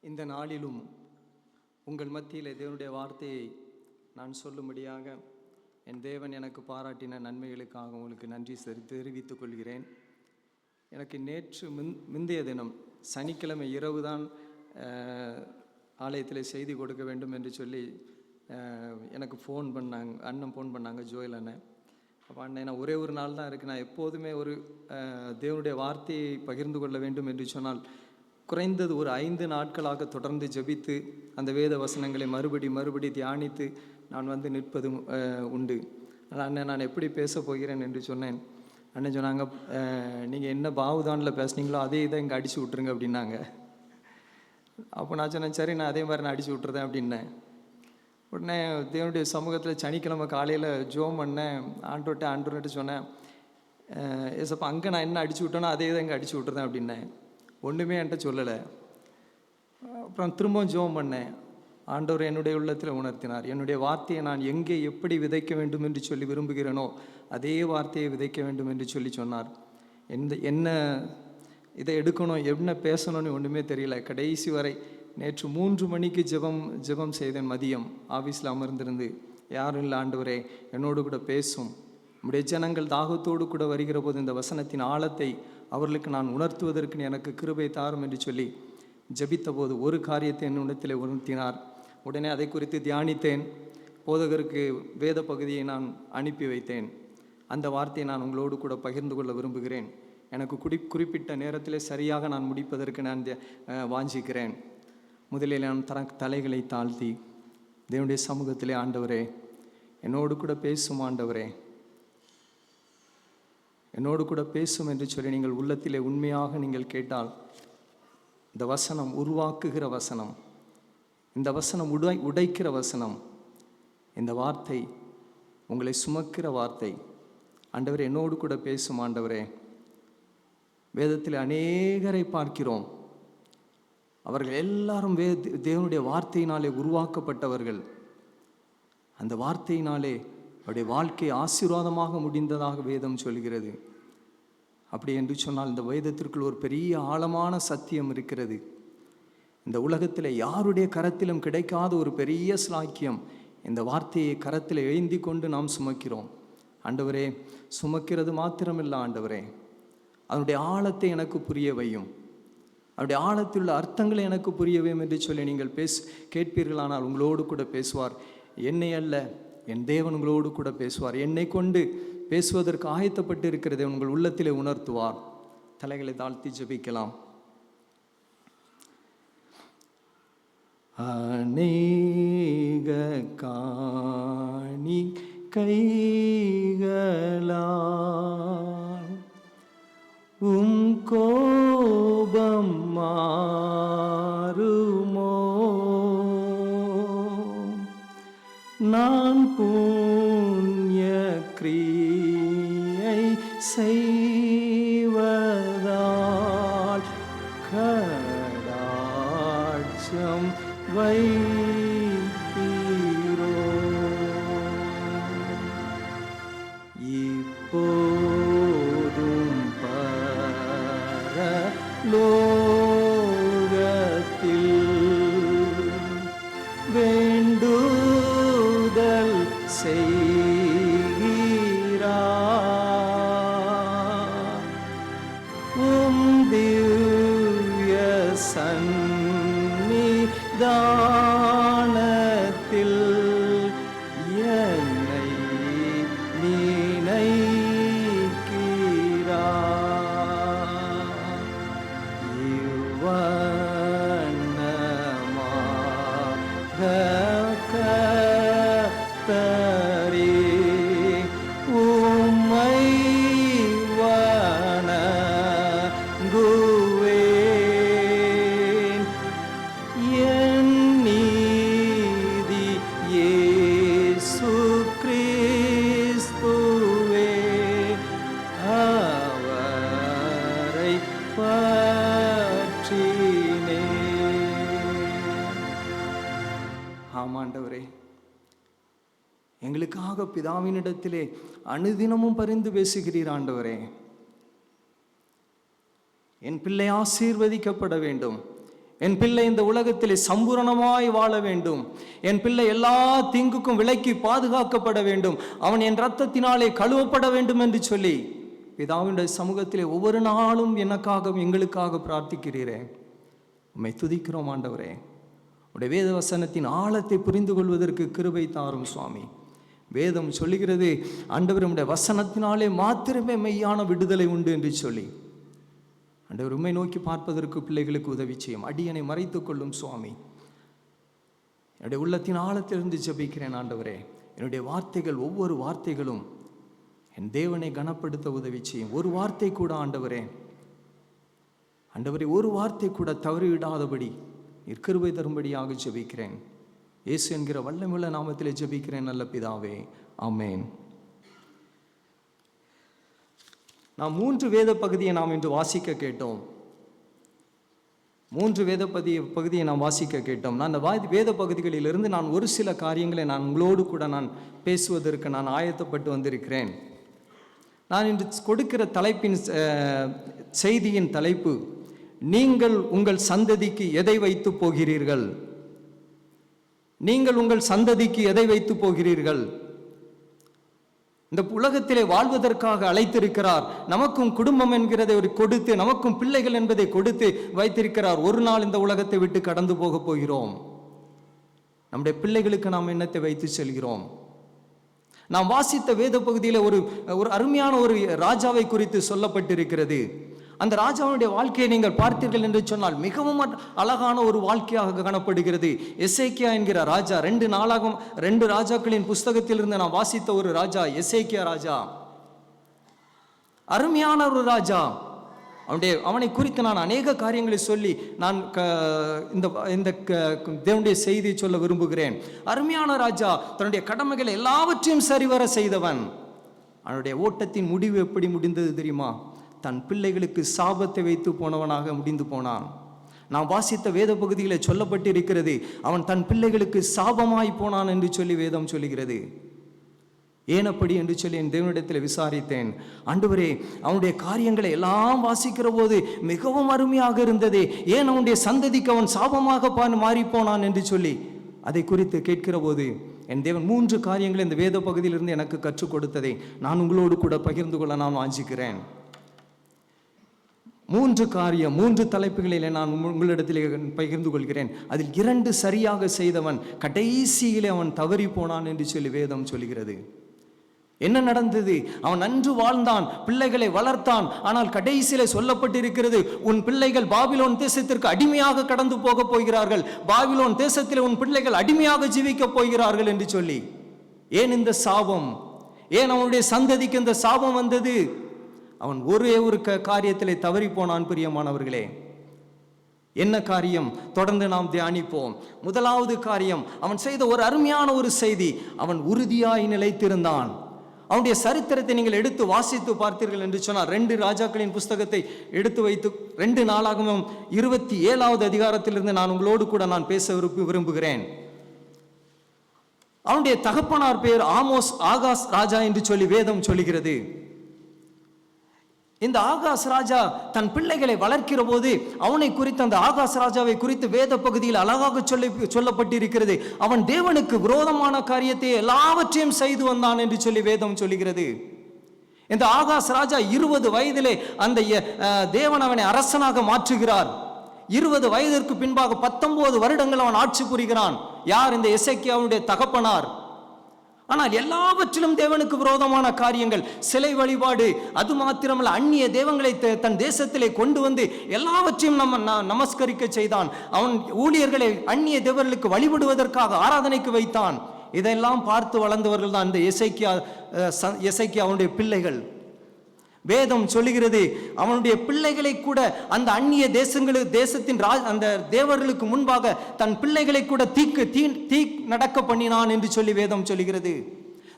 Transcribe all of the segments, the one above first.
இந்த நாளிலும் உங்கள் மத்தியில் தேவனுடைய வார்த்தையை நான் சொல்லும்படியாக என் தேவன் எனக்கு பாராட்டின நன்மைகளுக்காக உங்களுக்கு நன்றி தெரிவித்துக் கொள்கிறேன். எனக்கு நேற்று முந்தைய தினம் சனிக்கிழமை இரவு தான் ஆலயத்தில் செய்தி கொடுக்க வேண்டும் என்று சொல்லி எனக்கு அண்ணன் ஃபோன் பண்ணாங்க, ஜோயல் அண்ணன். அப்போ அண்ணன், நான் ஒரே ஒரு நாள் தான் இருக்குது, நான் எப்போதுமே ஒரு தேவனுடைய வார்த்தையை பகிர்ந்து கொள்ள வேண்டும் என்று சொன்னால் குறைந்தது ஒரு 5 நாட்களாக தொடர்ந்து ஜெபித்து அந்த வேத வசனங்களை மறுபடி தியானித்து நான் நிற்பது உண்டு. அண்ணன், நான் எப்படி பேச போகிறேன் என்று சொன்னேன். அண்ணன் சொன்னாங்க, நீங்கள் என்ன பாவுதானில் பேசுனீங்களோ அதே இதை இங்கே அடித்து விட்ருங்க அப்படின்னாங்க. அப்போ நான் சொன்னேன், சரி நான் அதே மாதிரி நான் அடித்து விட்டுறேன் அப்படின்னேன். உடனே தேவனுடைய சமூகத்தில் சனிக்கிழமை காலையில் ஜோம் பண்ணேன், ஆண்டவர்கிட்ட சொன்னேன், ஏசப்பா அங்கே நான் என்ன அடித்து விட்டேனோ அதே தான் இங்கே அடித்து விட்டுறேன் அப்படின்னேன். ஒன்றுமே என்கிட்ட சொல்லலை. அப்புறம் திரும்பவும் ஜெபம் பண்ணேன். ஆண்டவர் என்னுடைய உள்ளத்தில் உணர்த்தினார், என்னுடைய வார்த்தையை நான் எங்கே எப்படி விதைக்க வேண்டும் என்று சொல்லி விரும்புகிறேனோ அதே வார்த்தையை விதைக்க வேண்டும் என்று சொன்னார். என்ன இதை எடுக்கணும், என்ன பேசணும்னு ஒன்றுமே தெரியல. கடைசி வரை நேற்று 3 மணிக்கு ஜெபம் செய்தேன். மதியம் ஆஃபீஸில் அமர்ந்திருந்து, யாரும் இல்லை ஆண்டவரே என்னோடு கூட பேசும், நம்முடைய ஜனங்கள் தாகத்தோடு கூட வருகிற போது இந்த வசனத்தின் ஆழத்தை அவர்களுக்கு நான் உணர்த்துவதற்கு எனக்கு கிருபை தாரும் என்று சொல்லி ஜெபித்த போது ஒரு காரியத்தை என் உள்ளத்தில் உணர்த்தினார். உடனே அதை குறித்து தியானித்தேன். போதகருக்கு வேத பகுதியை நான் அனுப்பி வைத்தேன். அந்த வார்த்தையை நான் உங்களோடு கூட பகிர்ந்து கொள்ள விரும்புகிறேன். எனக்கு குறிப்பிட்ட நேரத்தில் சரியாக நான் முடிப்பதற்கு நான் வாஞ்சிக்கிறேன். முதலில் நான் தலைகளை தாழ்த்தி தேவனுடைய சமூகத்திலே, ஆண்டவரே என்னோடு கூட பேசும், ஆண்டவரே என்னோடு கூட பேசும் என்று சொல்லி நீங்கள் உள்ளத்திலே உண்மையாக நீங்கள் கேட்டால், இந்த வசனம் உருவாக்குகிற வசனம், இந்த வசனம் உடைக்கிற வசனம், இந்த வார்த்தை உங்களை சுமக்கிற வார்த்தை. ஆண்டவரே என்னோடு கூட பேசும் ஆண்டவரே. வேதத்தில் அநேகரை பார்க்கிறோம், அவர்கள் எல்லாரும் தேவனுடைய வார்த்தையினாலே உருவாக்கப்பட்டவர்கள். அந்த வார்த்தையினாலே அவருடைய வாழ்க்கை ஆசீர்வாதமாக முடிந்ததாக வேதம் சொல்கிறது. அப்படி என்று சொன்னால் இந்த வேதத்திற்குள் ஒரு பெரிய ஆழமான சத்தியம் இருக்கிறது. இந்த உலகத்தில் யாருடைய கரத்திலும் கிடைக்காத ஒரு பெரிய ஸ்லாக்கியம். இந்த வார்த்தையை கரத்தில் எழுந்தி கொண்டு நாம் சுமக்கிறோம். ஆண்டவரே, சுமக்கிறது மாத்திரமில்லை ஆண்டவரே, அதனுடைய ஆழத்தை எனக்கு புரிய வையும், அவருடைய ஆழத்தில் உள்ள அர்த்தங்களை எனக்கு புரிய வையும் என்று சொல்லி நீங்கள் கேட்பீர்களானால் உங்களோடு கூட பேசுவார். என்னை அல்ல, என் தேவன் உங்களோடு கூட பேசுவார். என்னை கொண்டு பேசுவதற்கு ஆயத்தப்பட்டு இருக்கிறதை உங்கள் உள்ளத்திலே உணர்த்துவார். தலைகளை தாழ்த்தி ஜெபிக்கலாம். அநேக காணி கைகளால் உம் கோபம் மாறுமோ? நான் புண்ணிய கிரியை செய்வதால் கடாட்சம் வைத்தீரோ? இப்போதும் பரலோகத்தில் வேண்டுதல் செய்கிறார். உம் திவ்ய சந்நிதானத்தில் என்னை நினைக்கிறார். இவ்வண்ணமாக கர்த்தரே உம்மை வணங்குவேன். என் நீதி இயேசு கிறிஸ்துவே, அவரை பற்றினேன். ஆமாண்டவரே, எங்களுக்காக பிதாவினிடத்திலே அனுதினமும் பரிந்து பேசுகிறீர் ஆண்டவரே. என் பிள்ளை ஆசீர்வதிக்கப்பட வேண்டும், என் பிள்ளை இந்த உலகத்திலே சம்பூரணமாய் வாழ வேண்டும். என் பிள்ளை எல்லா தீங்குக்கும் விலக்கி பாதுகாக்கப்பட வேண்டும். அவன் என் இரத்தத்தினாலே கழுவப்பட வேண்டும் என்று சொல்லி பிதாவினுடைய சமூகத்திலே ஒவ்வொரு நாளும் எனக்காகவும் எங்களுக்காக பிரார்த்திக்கிறீரே. உம்மை துதிக்கிறோம் ஆண்டவரே. உடைய வேத வசனத்தின் ஆழத்தை புரிந்து கொள்வதற்கு கிருபை தாரும் சுவாமி. வேதம் சொல்லுகிறது, ஆண்டவர் உம்முடைய வசனத்தினாலே மாத்திரமே மெய்யான விடுதலை உண்டு என்று சொல்லி. ஆண்டவர் உம்மை நோக்கி பார்ப்பதற்கு பிள்ளைகளுக்கு உதவி செய்யும். அடியனை மறைத்துக் கொள்ளும் சுவாமி. என்னுடைய உள்ளத்தின் ஆழத்திலிருந்து ஜெபிக்கிறேன் ஆண்டவரே. என்னுடைய வார்த்தைகள், ஒவ்வொரு வார்த்தைகளும் என் தேவனை கனப்படுத்த உதவி செய்யும். ஒரு வார்த்தை கூட ஆண்டவரே, ஒரு வார்த்தை கூட தவறிவிடாதபடி நீர் கிருபை தரும்படியாக ஜெபிக்கிறேன். இயேசு என்கிற வல்லமையுள்ள நாமத்திலே ஜெபிக்கிறேன் நல்ல பிதாவே, ஆமென். நாம் 3 வேத பகுதியை நாம் இன்று வாசிக்க கேட்டோம். 3 வேத பகுதியை நாம் வாசிக்க கேட்டோம். நான் அந்த வேத பகுதிகளிலிருந்து நான் ஒரு சில காரியங்களை நான் உங்களோடு கூட நான் பேசுவதற்கு நான் ஆயத்தப்பட்டு வந்திருக்கிறேன். நான் இன்று கொடுக்கிற தலைப்பின் செய்தியின் தலைப்பு, நீங்கள் உங்கள் சந்ததிக்கு எதை வைத்து போகிறீர்கள்? நீங்கள் உங்கள் சந்ததிக்கு எதை வைத்து போகிறீர்கள்? இந்த உலகத்திலே வாழ்வதற்காக அழைத்திருக்கிறார். நமக்கும் குடும்பம் என்கிறதை ஒரு கொடுத்து, நமக்கும் பிள்ளைகள் என்பதை கொடுத்து வைத்திருக்கிறார். ஒரு நாள் இந்த உலகத்தை விட்டு கடந்து போக போகிறோம். நம்முடைய பிள்ளைகளுக்கு நாம் என்னத்தை வைத்து செல்கிறோம்? நாம் வாசித்த வேத பகுதியில் ஒரு அருமையான ஒரு ராஜாவை குறித்து சொல்லப்பட்டிருக்கிறது. அந்த ராஜாவுடைய வாழ்க்கையை நீங்கள் பார்த்தீர்கள் என்று சொன்னால் மிகவும் அழகான ஒரு வாழ்க்கையாக காணப்படுகிறது. எசேக்கியா என்கிற ராஜா, 2 ராஜாக்களின் புஸ்தகத்திலிருந்து நான் வாசித்த ஒரு ராஜா எசேக்கியா ராஜா. அருமையான ஒரு ராஜா. அவனை குறித்து நான் அநேக காரியங்களை சொல்லி நான் இந்த தேவனுடைய செய்தியை சொல்ல விரும்புகிறேன். அருமையான ராஜா, தன்னுடைய கடமைகளை எல்லாவற்றையும் சரிவர செய்தவன். அவனுடைய ஓட்டத்தின் முடிவு எப்படி முடிந்தது தெரியுமா? தன் பிள்ளைகளுக்கு சாபத்தை வைத்து போனவனாக முடிந்து போனான். நாம் வாசித்த வேத பகுதியில் சொல்லப்பட்டிருக்கிறது, அவன் தன் பிள்ளைகளுக்கு சாபமாய் போனான் என்று சொல்லி வேதம் சொல்லுகிறது. ஏனப்படி என்று சொல்லி என் தேவனிடத்தில் விசாரித்தேன். ஆண்டவரே, அவனுடைய காரியங்களை எல்லாம் வாசிக்கிற போது மிகவும் அருமையாக இருந்தது. ஏன் அவனுடைய சந்ததிக்கு அவன் சாபமாக மாறி போனான் என்று சொல்லி அதை குறித்து கேட்கிற போது என் தேவன் 3 காரியங்களை இந்த வேத பகுதியிலிருந்து எனக்கு கற்றுக் கொடுத்ததை நான் உங்களோடு கூட பகிர்ந்து கொள்ள நான் வாஞ்சிக்கிறேன். 3 தலைப்புகளிலே நான் உங்களிடத்திலே பகிர்ந்து கொள்கிறேன். அதில் 2 சரியாக செய்தவன் கடைசியிலே அவன் தவறி போனான் என்று சொல்லி வேதம் சொல்கிறது. என்ன நடந்தது? அவன் நன்று வாழ்ந்தான், பிள்ளைகளை வளர்த்தான். ஆனால் கடைசியிலே சொல்லப்பட்டிருக்கிறது, உன் பிள்ளைகள் பாபிலோன் தேசத்திற்கு அடிமையாக கடந்து போக போகிறார்கள், பாபிலோன் தேசத்தில் உன் பிள்ளைகள் அடிமையாக ஜீவிக்க போகிறார்கள் என்று சொல்லி. ஏன் இந்த சாபம்? ஏன் அவனுடைய சந்ததிக்கு இந்த சாபம் வந்தது? அவன் ஒரே ஒரு காரியத்திலே தவறி போனான். பிரியமானவர்களே, என்ன காரியம்? தொடர்ந்து நாம் தியானிப்போம். முதலாவது காரியம், அவன் செய்த ஒரு அருமையான ஒரு செய்தி, அவன் உறுதியாய் நிலைத்திருந்தான். அவனுடைய சரித்திரத்தை நீங்கள் எடுத்து வாசித்து பார்த்தீர்கள் என்று சொன்னால், 2 ராஜாக்களின் புஸ்தகத்தை எடுத்து வைத்து 2 நாளாகமம் 27வது அதிகாரத்திலிருந்து நான் உங்களோடு கூட நான் பேச விரும்புகிறேன். அவனுடைய தகப்பனார் பேர் ஆகாஸ் ராஜா என்று சொல்லி வேதம் சொல்லுகிறது. இந்த ஆகாஸ் ராஜா தன் பிள்ளைகளை வளர்க்கிற போது அவனை குறித்து, அந்த ஆகாஸ் ராஜாவை குறித்து வேத பகுதியில் அழகாக சொல்லப்பட்டிருக்கிறது. அவன் தேவனுக்கு விரோதமான காரியத்தை எல்லாவற்றையும் செய்து வந்தான் என்று சொல்லி வேதம் சொல்லுகிறது. இந்த ஆகாஸ் ராஜா 20 வயதிலே அந்த தேவன் அவனை அரசனாக மாற்றுகிறார். 20 வயதிற்கு பின்பாக 19 வருடங்கள் அவன் ஆட்சி புரிகிறான். யார்? இந்த எசேக்கியாவுடைய தகப்பனார். ஆனால் எல்லாவற்றிலும் தேவனுக்கு விரோதமான காரியங்கள், சிலை வழிபாடு, அது மாத்திரமல்ல அந்நிய தெய்வங்களை தன் தேசத்திலே கொண்டு வந்து எல்லாவற்றையும் நமஸ்கரிக்க செய்தான். அவன் ஊழியர்களை அந்நிய தேவர்களுக்கு வழிபடுவதற்காக ஆராதனைக்கு வைத்தான். இதெல்லாம் பார்த்து வளர்ந்தவர்கள் தான் இந்த எசேக்கியா அவனுடைய பிள்ளைகள். வேதம் சொல்லுகிறது, அவனுடைய பிள்ளைகளை கூட அந்த அந்நிய தேசத்தின் அந்த தேவர்களுக்கு முன்பாக தன் பிள்ளைகளை கூட தீ நடக்க பண்ணினான் என்று சொல்லி வேதம் சொல்லுகிறது.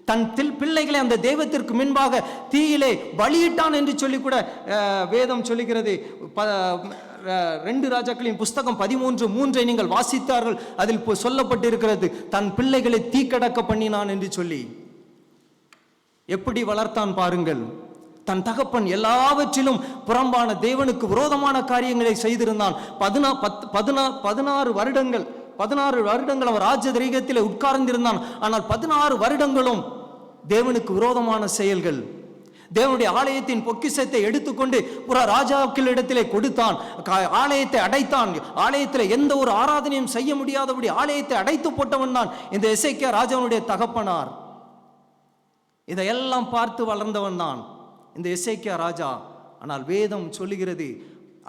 தன் பிள்ளைகளை அந்த தெய்வத்திற்கு முன்பாக தீயிலே பலியிட்டான் என்று சொல்லி கூட வேதம் சொல்லுகிறது. 2 ராஜாக்களின் புஸ்தகம் 13:3 நீங்கள் வாசித்தார்கள். அதில் சொல்லப்பட்டிருக்கிறது, தன் பிள்ளைகளை தீக்கடக்க பண்ணினான் என்று சொல்லி. எப்படி வளர்த்தான் பாருங்கள். தன் தகப்பன் எல்லாவற்றிலும் புறம்பான தேவனுக்கு விரோதமான காரியங்களை செய்திருந்தான். 16 வருடங்கள் அவன் ராஜதரிகத்தில் உட்கார்ந்திருந்தான். ஆனால் 16 வருடங்களும் தேவனுக்கு விரோதமான செயல்கள். தேவனுடைய ஆலயத்தின் பொக்கிஷத்தை எடுத்துக்கொண்டு புற ராஜாக்களிடத்திலே கொடுத்தான். ஆலயத்தை அடைத்தான். ஆலயத்தில் எந்த ஒரு ஆராதனையும் செய்ய முடியாதபடி ஆலயத்தை அடைத்து போட்டவன் தான் இந்த எசேக்கியா ராஜாவுடைய தகப்பனார். இதையெல்லாம் பார்த்து வளர்ந்தவன் தான் இந்த எசேக்கியா ராஜா. ஆனால் வேதம் சொல்லுகிறது,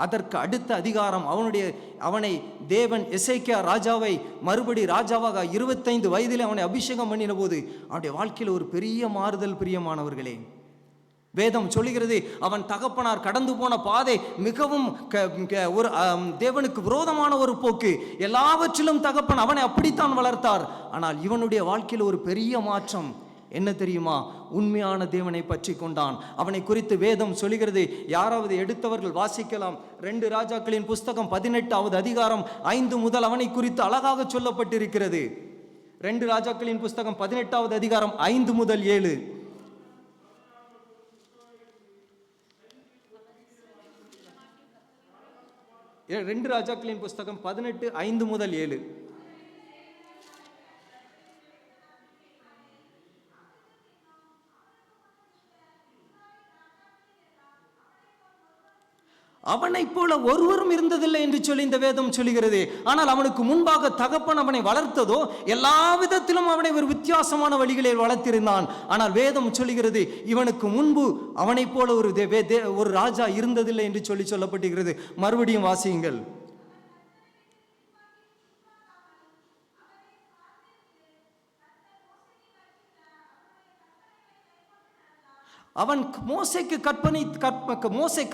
அதற்கு அடுத்த அதிகாரம் அவனை தேவன் எசேக்கியா ராஜாவை மறுபடி ராஜாவாக 25 வயதில் அவனை அபிஷேகம் பண்ணின போது அவனுடைய வாழ்க்கையில் ஒரு பெரிய மாறுதல். பிரியமானவர்களே, வேதம் சொல்லுகிறது, அவன் தகப்பனார் கடந்து போன பாதை மிகவும் ஒரு தேவனுக்கு விரோதமான ஒரு போக்கு. எல்லாவற்றிலும் தகப்பன் அவனை அப்படித்தான் வளர்த்தார். ஆனால் இவனுடைய வாழ்க்கையில் ஒரு பெரிய மாற்றம் என்ன தெரியுமா? உண்மையான தேவனை பற்றி கொண்டான். அவனை குறித்து வேதம் சொல்லுகிறது. யாராவது எடுத்தவர்கள் வாசிக்கலாம். 2 ராஜாக்களின் புஸ்தகம் 18வது அதிகாரம் 5 முதல் அவனை குறித்து அழகாக சொல்லப்பட்டிருக்கிறது. 2 ராஜாக்களின் புஸ்தகம் 18வது அதிகாரம் 5 முதல் 7. ரெண்டு ராஜாக்களின் புஸ்தகம் 18:5 முதல் 7. அவனை போல ஒருவரும் இருந்ததில்லை என்று சொல்லி இந்த வேதம் சொல்லுகிறது. ஆனால் அவனுக்கு முன்பாக தகப்பன் அவனை வளர்த்ததோ எல்லா விதத்திலும் அவனை ஒரு வித்தியாசமான வழிகளில் வளர்த்திருந்தான். ஆனால் வேதம் சொல்லுகிறது, இவனுக்கு முன்பு அவனை போல ஒரு ராஜா இருந்ததில்லை என்று சொல்லப்பட்டிருக்கிறது. மறுபடியும் வாசியுங்கள். அவன் மோசே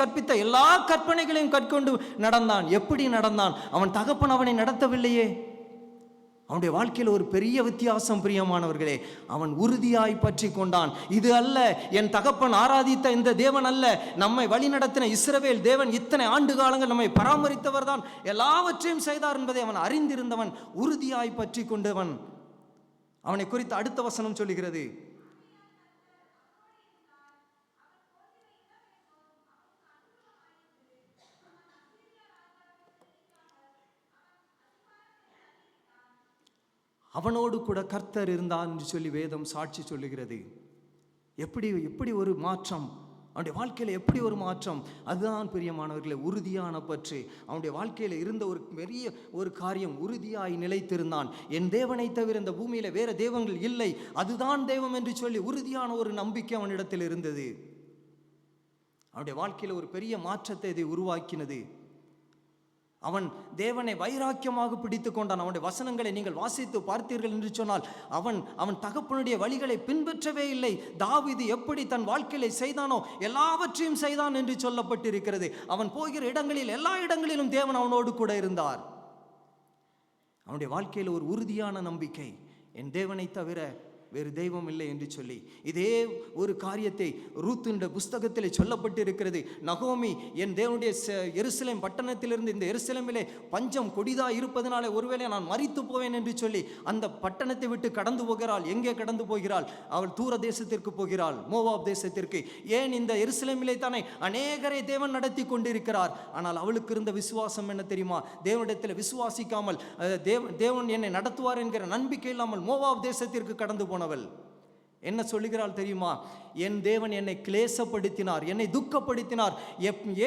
கற்பித்த எல்லா கற்பனைகளையும் கற்கொண்டு நடந்தான். எப்படி நடந்தான்? அவன் தகப்பன் அவனை நடத்தவில்லையே. அவனுடைய வாழ்க்கையில் ஒரு பெரிய வித்தியாசம். பிரியமானவர்களே, அவன் உறுதியாய் பற்றி கொண்டான். இது அல்ல என் தகப்பன் ஆராதித்த இந்த தேவன் அல்ல, நம்மை வழி நடத்தின இஸ்ரவேல் தேவன், இத்தனை ஆண்டு காலங்கள் நம்மை பராமரித்தவர் தான், எல்லாவற்றையும் செய்தார் என்பதை அவன் அறிந்திருந்தவன், உறுதியாய் பற்றி கொண்டவன். அவனை குறித்து அடுத்த வசனம் சொல்லுகிறது, அவனோடு கூட கர்த்தர் இருந்தான் என்று சொல்லி வேதம் சாட்சி சொல்லுகிறது. எப்படி ஒரு மாற்றம் அவனுடைய வாழ்க்கையில், எப்படி ஒரு மாற்றம்! அதுதான் பிரியமானவர்களே, உறுதியான பற்று. அவனுடைய வாழ்க்கையில் இருந்த ஒரு பெரிய ஒரு காரியம், உறுதியாய் நிலைத்திருந்தான். என் தேவனை தவிர இந்த பூமியில் வேற தெய்வங்கள் இல்லை, அதுதான் தெய்வம் என்று சொல்லி உறுதியான ஒரு நம்பிக்கை அவனிடத்தில் இருந்தது. அவனுடைய வாழ்க்கையில் ஒரு பெரிய மாற்றத்தை இதை உருவாக்கினது. அவன் தேவனை வைராக்கியமாக பிடித்து கொண்டான். அவனுடைய வசனங்களை நீங்கள் வாசித்து பார்த்தீர்கள் என்று சொன்னால் அவன் தகப்பனுடைய வழிகளை பின்பற்றவே இல்லை. தாவீது எப்படி தன் வாழ்க்கையை செய்தானோ எல்லாவற்றையும் செய்தான் என்று சொல்லப்பட்டிருக்கிறது. அவன் போகிற இடங்களில் எல்லா இடங்களிலும் தேவன் அவனோடு கூட இருந்தார். அவனுடைய வாழ்க்கையில் ஒரு உறுதியான நம்பிக்கை, என் தேவனை தவிர வேறு தெய்வம் இல்லை என்று சொல்லி. இதே ஒரு காரியத்தை ரூத்தினுடைய புஸ்தகத்தில் சொல்லப்பட்டிருக்கிறது. நகோமி என் தேவனுடைய எருசலேம் பட்டணத்திலிருந்து இந்த எருசலேமிலே பஞ்சம் கொடிதாக இருப்பதனாலே ஒருவேளை நான் மரித்து போவேன் என்று சொல்லி அந்த பட்டணத்தை விட்டு கடந்து போகிறாள். எங்கே கடந்து போகிறாள்? அவள் தூர தேசத்திற்கு போகிறாள், மோவாப் தேசத்திற்கு. ஏன்? இந்த எருசலேமிலே தானே அநேகரை தேவன் நடத்தி கொண்டிருக்கிறார். ஆனால் அவளுக்கு இருந்த விசுவாசம் என்ன தெரியுமா? தேவனிடத்தில் விசுவாசிக்காமல் தேவன் என்னை நடத்துவார் என்கிற நம்பிக்கை இல்லாமல் மோவாப் தேசத்திற்கு கடந்து போனாள். என்ன சொல்லுகிறாள் தெரியுமா? என் தேவன் என்னை கிளேசப்படுத்தினார், என்னை துக்கப்படுத்தினார்.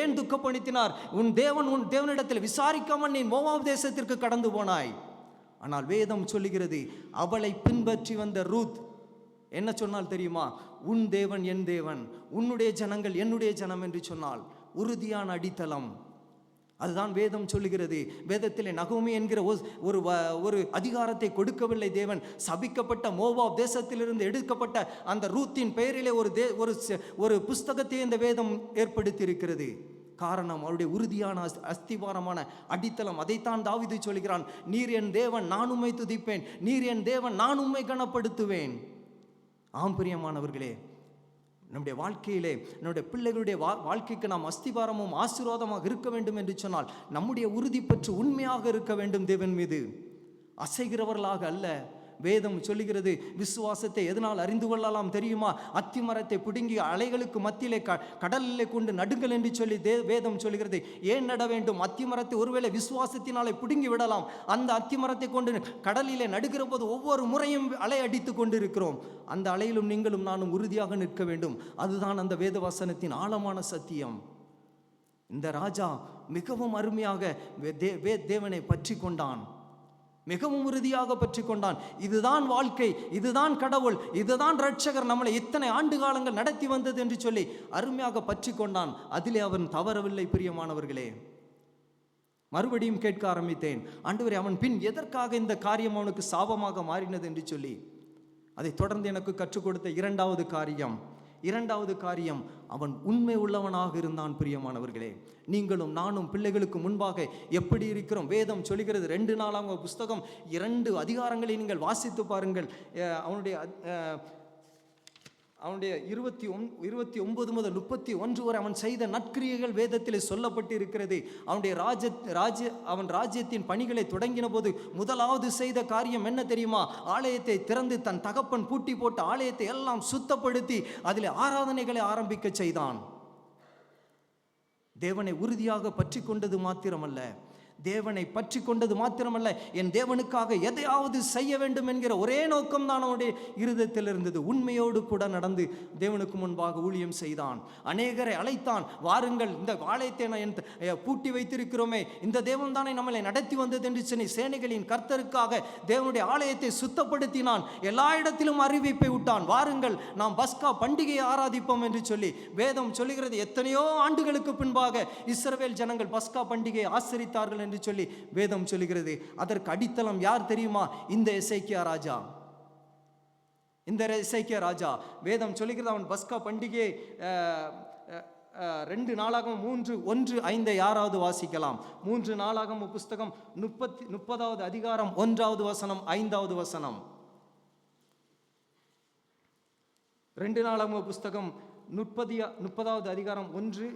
ஏன் துக்கப்படுத்தினார்? உன் தேவனிடத்தில் விசாரிக்காமல் நீ மோவாப் தேசத்திற்கு கடந்து போனாய். ஆனால் வேதம் சொல்லுகிறது, அவளை பின்பற்றி வந்த ரூத் என்ன சொன்னால் தெரியுமா? உன் தேவன் என் தேவன், உன்னுடைய ஜனங்கள் என்னுடைய ஜனம் என்று சொன்னால் உறுதியான அடித்தளம். அதுதான் வேதம் சொல்லுகிறது. வேதத்திலே நகோமி என்கிற ஒரு அதிகாரத்தை கொடுக்கவில்லை தேவன். சபிக்கப்பட்ட மோவாப் தேசத்திலிருந்து எடுக்கப்பட்ட அந்த ரூத்தின் பெயரிலே ஒரு புஸ்தகத்தை இந்த வேதம் ஏற்படுத்தி இருக்கிறது. காரணம், அவருடைய உறுதியான அஸ்திவாரமான அடித்தளம். அதைத்தான் தாவீது சொல்கிறான், நீர் என் தேவன், நான் உம்மை துதிப்பேன், நீர் என் தேவன், நான் உம்மை கனப்படுத்துவேன். ஆம் பிரியமானவர்களே, நம்முடைய வாழ்க்கையிலே, நம்முடைய பிள்ளைகளுடைய வாழ்க்கைக்கு நாம் அஸ்திவாரமும் ஆசீர்வாதமாக இருக்க வேண்டும் என்று சொன்னால் நம்முடைய உறுதி பற்று உண்மையாக இருக்க வேண்டும். தேவன் மீது அசைகிறவர்களாக அல்ல, வேதம் சொல்லுகிறது, விசுவாசத்தை எதனால் அறிந்து கொள்ளலாம் தெரியுமா? அத்திமரத்தை பிடுங்கி அலைகளுக்கு மத்தியிலே கடலிலே கொண்டு நடுங்கள் என்று சொல்லி வேதம் சொல்லுகிறது. ஏன் நட வேண்டும்? அத்திமரத்தை ஒருவேளை விசுவாசத்தினாலே பிடுங்கி விடலாம். அந்த அத்திமரத்தை கொண்டு கடலிலே நடுகிற போது ஒவ்வொரு முறையும் அலை அடித்து கொண்டு இருக்கிறோம். அந்த அலையிலும் நீங்களும் நானும் உறுதியாக நிற்க வேண்டும். அதுதான் அந்த வேத வசனத்தின் ஆழமான சத்தியம். இந்த ராஜா மிகவும் அருமையாக தேவனை பற்றி கொண்டான், மிகவும் உறுதியாக பற்றி கொண்டான். இதுதான் வாழ்க்கை, இதுதான் கடவுள், இதுதான் இரட்சகர், நம்மளை இத்தனை ஆண்டு காலங்கள் நடத்தி வந்தது என்று சொல்லி அருமையாக பற்றி கொண்டான். அதிலே அவன் தவறவில்லை. பிரியமானவர்களே, மறுபடியும் கேட்க ஆரம்பித்தேன், ஆண்டவரே, அவன் பின் எதற்காக இந்த காரியம் அவனுக்கு சாபமாக மாறினது என்று சொல்லி. அதை தொடர்ந்து எனக்கு கற்றுக் கொடுத்த இரண்டாவது காரியம், அவன் உண்மை உள்ளவனாக இருந்தான். பிரியமானவர்களே, நீங்களும் நானும் பிள்ளைகளுக்கு முன்பாக எப்படி இருக்கிறோம்? வேதம் சொல்லுகிறது, 2 நாளாகம புஸ்தகம் 2 அதிகாரங்களை நீங்கள் வாசித்து பாருங்கள். அவனுடைய 29 முதல் 31 வரை அவன் செய்த நற்கிரியைகள் வேதத்தில் சொல்லப்பட்டு இருக்கிறது. அவன் ராஜ்யத்தின் பணிகளை தொடங்கின போது முதலாவது செய்த காரியம் என்ன தெரியுமா? ஆலயத்தை திறந்து தன் தகப்பன் பூட்டி போட்ட ஆலயத்தை எல்லாம் சுத்தப்படுத்தி அதில் ஆராதனைகளை ஆரம்பிக்க செய்தான். தேவனை உறுதியாக பற்றி கொண்டது மாத்திரமல்ல, என் தேவனுக்காக எதையாவது செய்ய வேண்டும் என்கிற ஒரே நோக்கம் தான் அவனுடைய இருதயத்தில் இருந்தது. உண்மையோடு கூட நடந்து தேவனுக்கு முன்பாக ஊழியம் செய்தான். அநேகரை அழைத்தான், வாருங்கள், இந்த ஆலயத்தை பூட்டி வைத்திருக்கிறோமே, இந்த தேவன் தானே நம்மளை நடத்தி வந்தது என்று சொல்லி சேனைகளின் கர்த்தருக்காக தேவனுடைய ஆலயத்தை சுத்தப்படுத்தினான். எல்லா இடத்திலும் அறிவிப்பை விட்டான், வாருங்கள், நாம் பஸ்கா பண்டிகையை ஆராதிப்போம் என்று சொல்லி. வேதம் சொல்லுகிறது, எத்தனையோ ஆண்டுகளுக்கு பின்பாக இஸ்ரவேல் ஜனங்கள் பஸ்கா பண்டிகையை ஆசரித்தார்கள் என்று சொல்லி வேதம் சொல்லுகிறது. அதற்கு அடித்தளம் யார் தெரியுமா? இந்த எசேக்கியா ராஜா. வேதம் சொல்லுகிறது, அவன் பஸ்கா பண்டிகை 2 நாளாகமம் 3:1-5 யாராவது வாசிக்கலாம்? 3 நாளாகம புஸ்தகம் 30வது அதிகாரம் 1வது வசனம் 5வது வசனம். 2 நாளாகம புஸ்தகம் 30வது அதிகாரம் 1.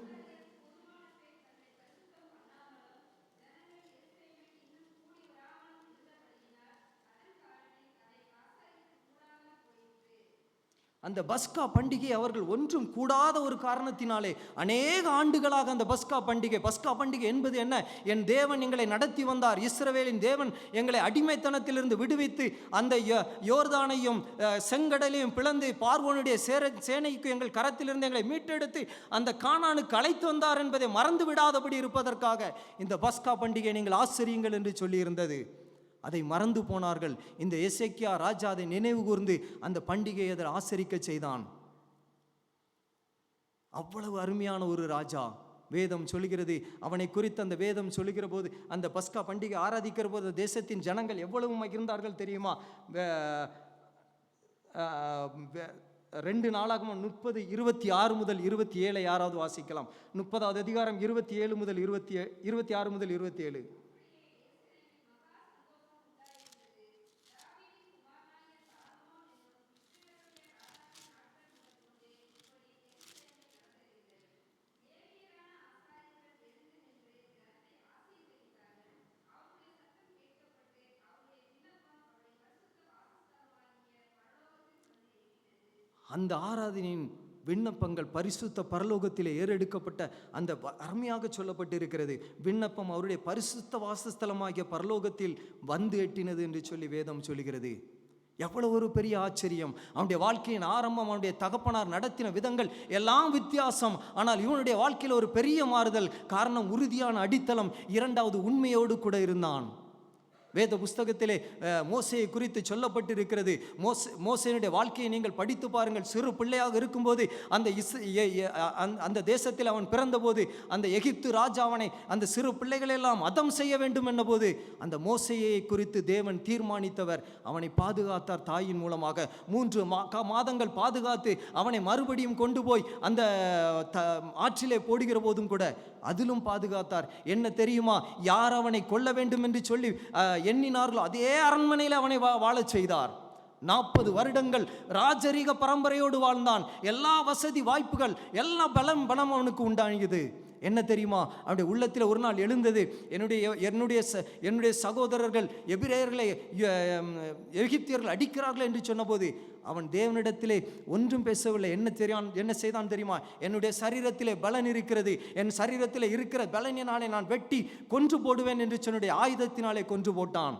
அந்த பஸ்கா பண்டிகை அவர்கள் ஒன்றும் கூடாத ஒரு காரணத்தினாலே அநேக ஆண்டுகளாக அந்த பஸ்கா பண்டிகை என்பது என்ன? என் தேவன் எங்களை நடத்தி வந்தார், இஸ்ரவேலின் தேவன் எங்களை அடிமைத்தனத்திலிருந்து விடுவித்து அந்த யோர்தானையும் செங்கடலையும் பிளந்து பார்வோனுடைய சேனைக்கு எங்கள் கரத்திலிருந்து எங்களை மீட்டெடுத்து அந்த கானானுக்கு அழைத்து வந்தார் என்பதை மறந்து விடாதபடி இருப்பதற்காக இந்த பஸ்கா பண்டிகை நீங்கள் ஆச்சரியுங்கள் என்று சொல்லியிருந்தது. அதை மறந்து போனார்கள். இந்த எசேக்கியா ராஜா அதை நினைவு கூர்ந்து அந்த பண்டிகையை அதை ஆசரிக்க செய்தான். அவ்வளவு அருமையான ஒரு ராஜா. வேதம் சொல்லுகிறது, அவனை குறித்து அந்த வேதம் சொல்லுகிற போது, அந்த பஸ்கா பண்டிகை ஆராதிக்கிற போது தேசத்தின் ஜனங்கள் எவ்வளவு மகிழ்ந்தார்கள் தெரியுமா? 2 நாளாகமம் 30:26 முதல் 27 யாராவது வாசிக்கலாம்? 30வது அதிகாரம் 27 முதல் 26 முதல் 27. அந்த ஆராதனையின் விண்ணப்பங்கள் பரிசுத்த பரலோகத்திலே ஏறெடுக்கப்பட்ட அந்த அருமையாக சொல்லப்பட்டிருக்கிறது. விண்ணப்பம் அவருடைய பரிசுத்த வாசஸ்தலமாகிய பரலோகத்தில் வந்து எட்டினது என்று சொல்லி வேதம் சொல்லுகிறது. எவ்வளவு ஒரு பெரிய ஆச்சரியம்! அவனுடைய வாழ்க்கையின் ஆரம்பம், அவனுடைய தகப்பனார் நடத்தின விதங்கள் எல்லாம் வித்தியாசம். ஆனால் இவனுடைய வாழ்க்கையில் ஒரு பெரிய மாறுதல். காரணம், உறுதியான அடித்தளம். 2வது, உண்மையோடு கூட இருந்தான். வேத புஸ்தகத்திலே மோசேயை குறித்து சொல்லப்பட்டிருக்கிறது. மோசேனுடைய வாழ்க்கையை நீங்கள் படித்து பாருங்கள். சிறு பிள்ளையாக இருக்கும்போது அந்த தேசத்தில் அவன் பிறந்தபோது அந்த எகிப்து ராஜா அவனை அந்த சிறு பிள்ளைகளெல்லாம் அதம் செய்ய வேண்டும் என்னபோது அந்த மோசேயை குறித்து தேவன் தீர்மானித்தவர். அவனை பாதுகாத்தார். தாயின் மூலமாக 3 மாதங்கள் பாதுகாத்து அவனை மறுபடியும் கொண்டு போய் அந்த ஆற்றிலே போடுகிற போதும் கூட அதிலும் பாதுகாத்தார். என்ன தெரியுமா? யார் அவனை கொல்ல வேண்டும் என்று சொல்லி எண்ணினார்களோ அதே அரண்மனையில் அவனை வாழச் செய்தார். 40 வருடங்கள் ராஜரீக பரம்பரையோடு வாழ்ந்தான். எல்லா வசதி வாய்ப்புகள், எல்லா பலம் அவனுக்கு உண்டாகியது. என்ன தெரியுமா? அவனுடைய உள்ளத்தில் ஒரு நாள் எழுந்தது, என்னுடைய சகோதரர்கள் எபிரேயர்களை எகிப்தியர்கள் அடிக்கிறார்கள் என்று சொன்னபோது அவன் தேவனிடத்திலே ஒன்றும் பேசவில்லை. என்ன செய்தான் தெரியுமா? என்னுடைய சரீரத்திலே பலன் இருக்கிறது, என் சரீரத்திலே இருக்கிற பலனினாலே நான் வெட்டி கொன்று போடுவேன் என்று சொன்னுடைய ஆயுதத்தினாலே கொன்று போட்டான்.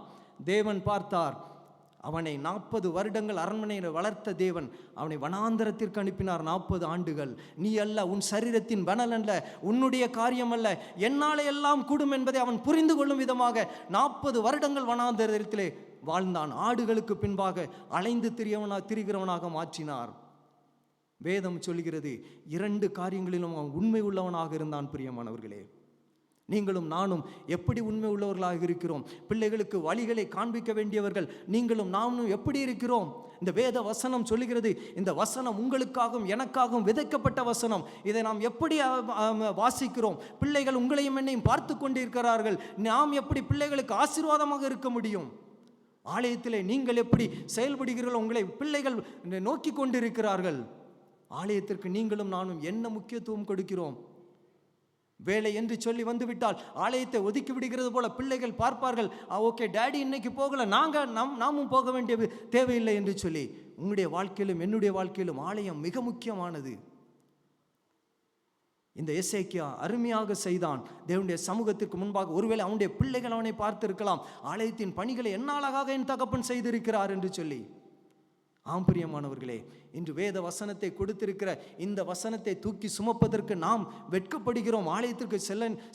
தேவன் பார்த்தார், அவனை 40 வருடங்கள் அரண்மனையில் வளர்த்த தேவன் அவனை வனாந்தரத்திற்கு அனுப்பினார். 40 ஆண்டுகள். நீ அல்ல, உன் சரீரத்தின் பலன் அல்ல, உன்னுடைய காரியம் அல்ல, என்னாலே எல்லாம் கூடும் என்பதை அவன் புரிந்து கொள்ளும் விதமாக 40 வருடங்கள் வனாந்தரத்திலே வாழ்ந்தான். ஆடுகளுக்கு பின்பாக அலைந்து திரிகிறவனாக மாற்றினார். வேதம் சொல்கிறது 2 காரியங்களிலும் அவன் உண்மை உள்ளவனாக இருந்தான். பிரியமானவர்களே, நீங்களும் நானும் எப்படி உண்மை உள்ளவர்களாக இருக்கிறோம்? பிள்ளைகளுக்கு வழிகளை காண்பிக்க வேண்டியவர்கள் நீங்களும் நானும் எப்படி இருக்கிறோம்? இந்த வேத வசனம் சொல்லுகிறது, இந்த வசனம் உங்களுக்காகவும் எனக்காகவும் விதைக்கப்பட்ட வசனம். இதை நாம் எப்படி வாசிக்கிறோம்? பிள்ளைகள் உங்களையும் என்னையும் பார்த்து கொண்டிருக்கிறார்கள். நாம் எப்படி பிள்ளைகளுக்கு ஆசீர்வாதமாக இருக்க முடியும்? ஆலயத்திலே நீங்கள் எப்படி செயல்படுகிறீர்கள்? உங்களை பிள்ளைகள் நோக்கி கொண்டிருக்கிறார்கள். ஆலயத்திற்கு நீங்களும் நானும் என்ன முக்கியத்துவம் கொடுக்கிறோம்? வேலை என்று சொல்லி வந்துவிட்டால் ஆலயத்தை ஒதுக்கி விடுகிறது போல பிள்ளைகள் பார்ப்பார்கள், ஓகே டாடி இன்னைக்கு போகல, நாமும் போக வேண்டிய தேவையில்லை என்று சொல்லி. உங்களுடைய வாழ்க்கையிலும் என்னுடைய வாழ்க்கையிலும் ஆலயம் மிக முக்கியமானது. இந்த எசேக்கியா அருமையாக செய்தான். தேவனுடைய சமூகத்திற்கு முன்பாக ஒருவேளை அவனுடைய பிள்ளைகள் அவனை பார்த்திருக்கலாம், ஆலயத்தின் பணிகளை என்ன அழகாக என் தகப்பன் செய்திருக்கிறார் என்று சொல்லி. பிரியமானவர்களே, இன்று வேத வசனத்தை கொடுத்திருக்கிற இந்த வசனத்தை தூக்கி சுமப்பதற்கு நாம் வெட்கப்படுகிறோம். ஆலயத்திற்கு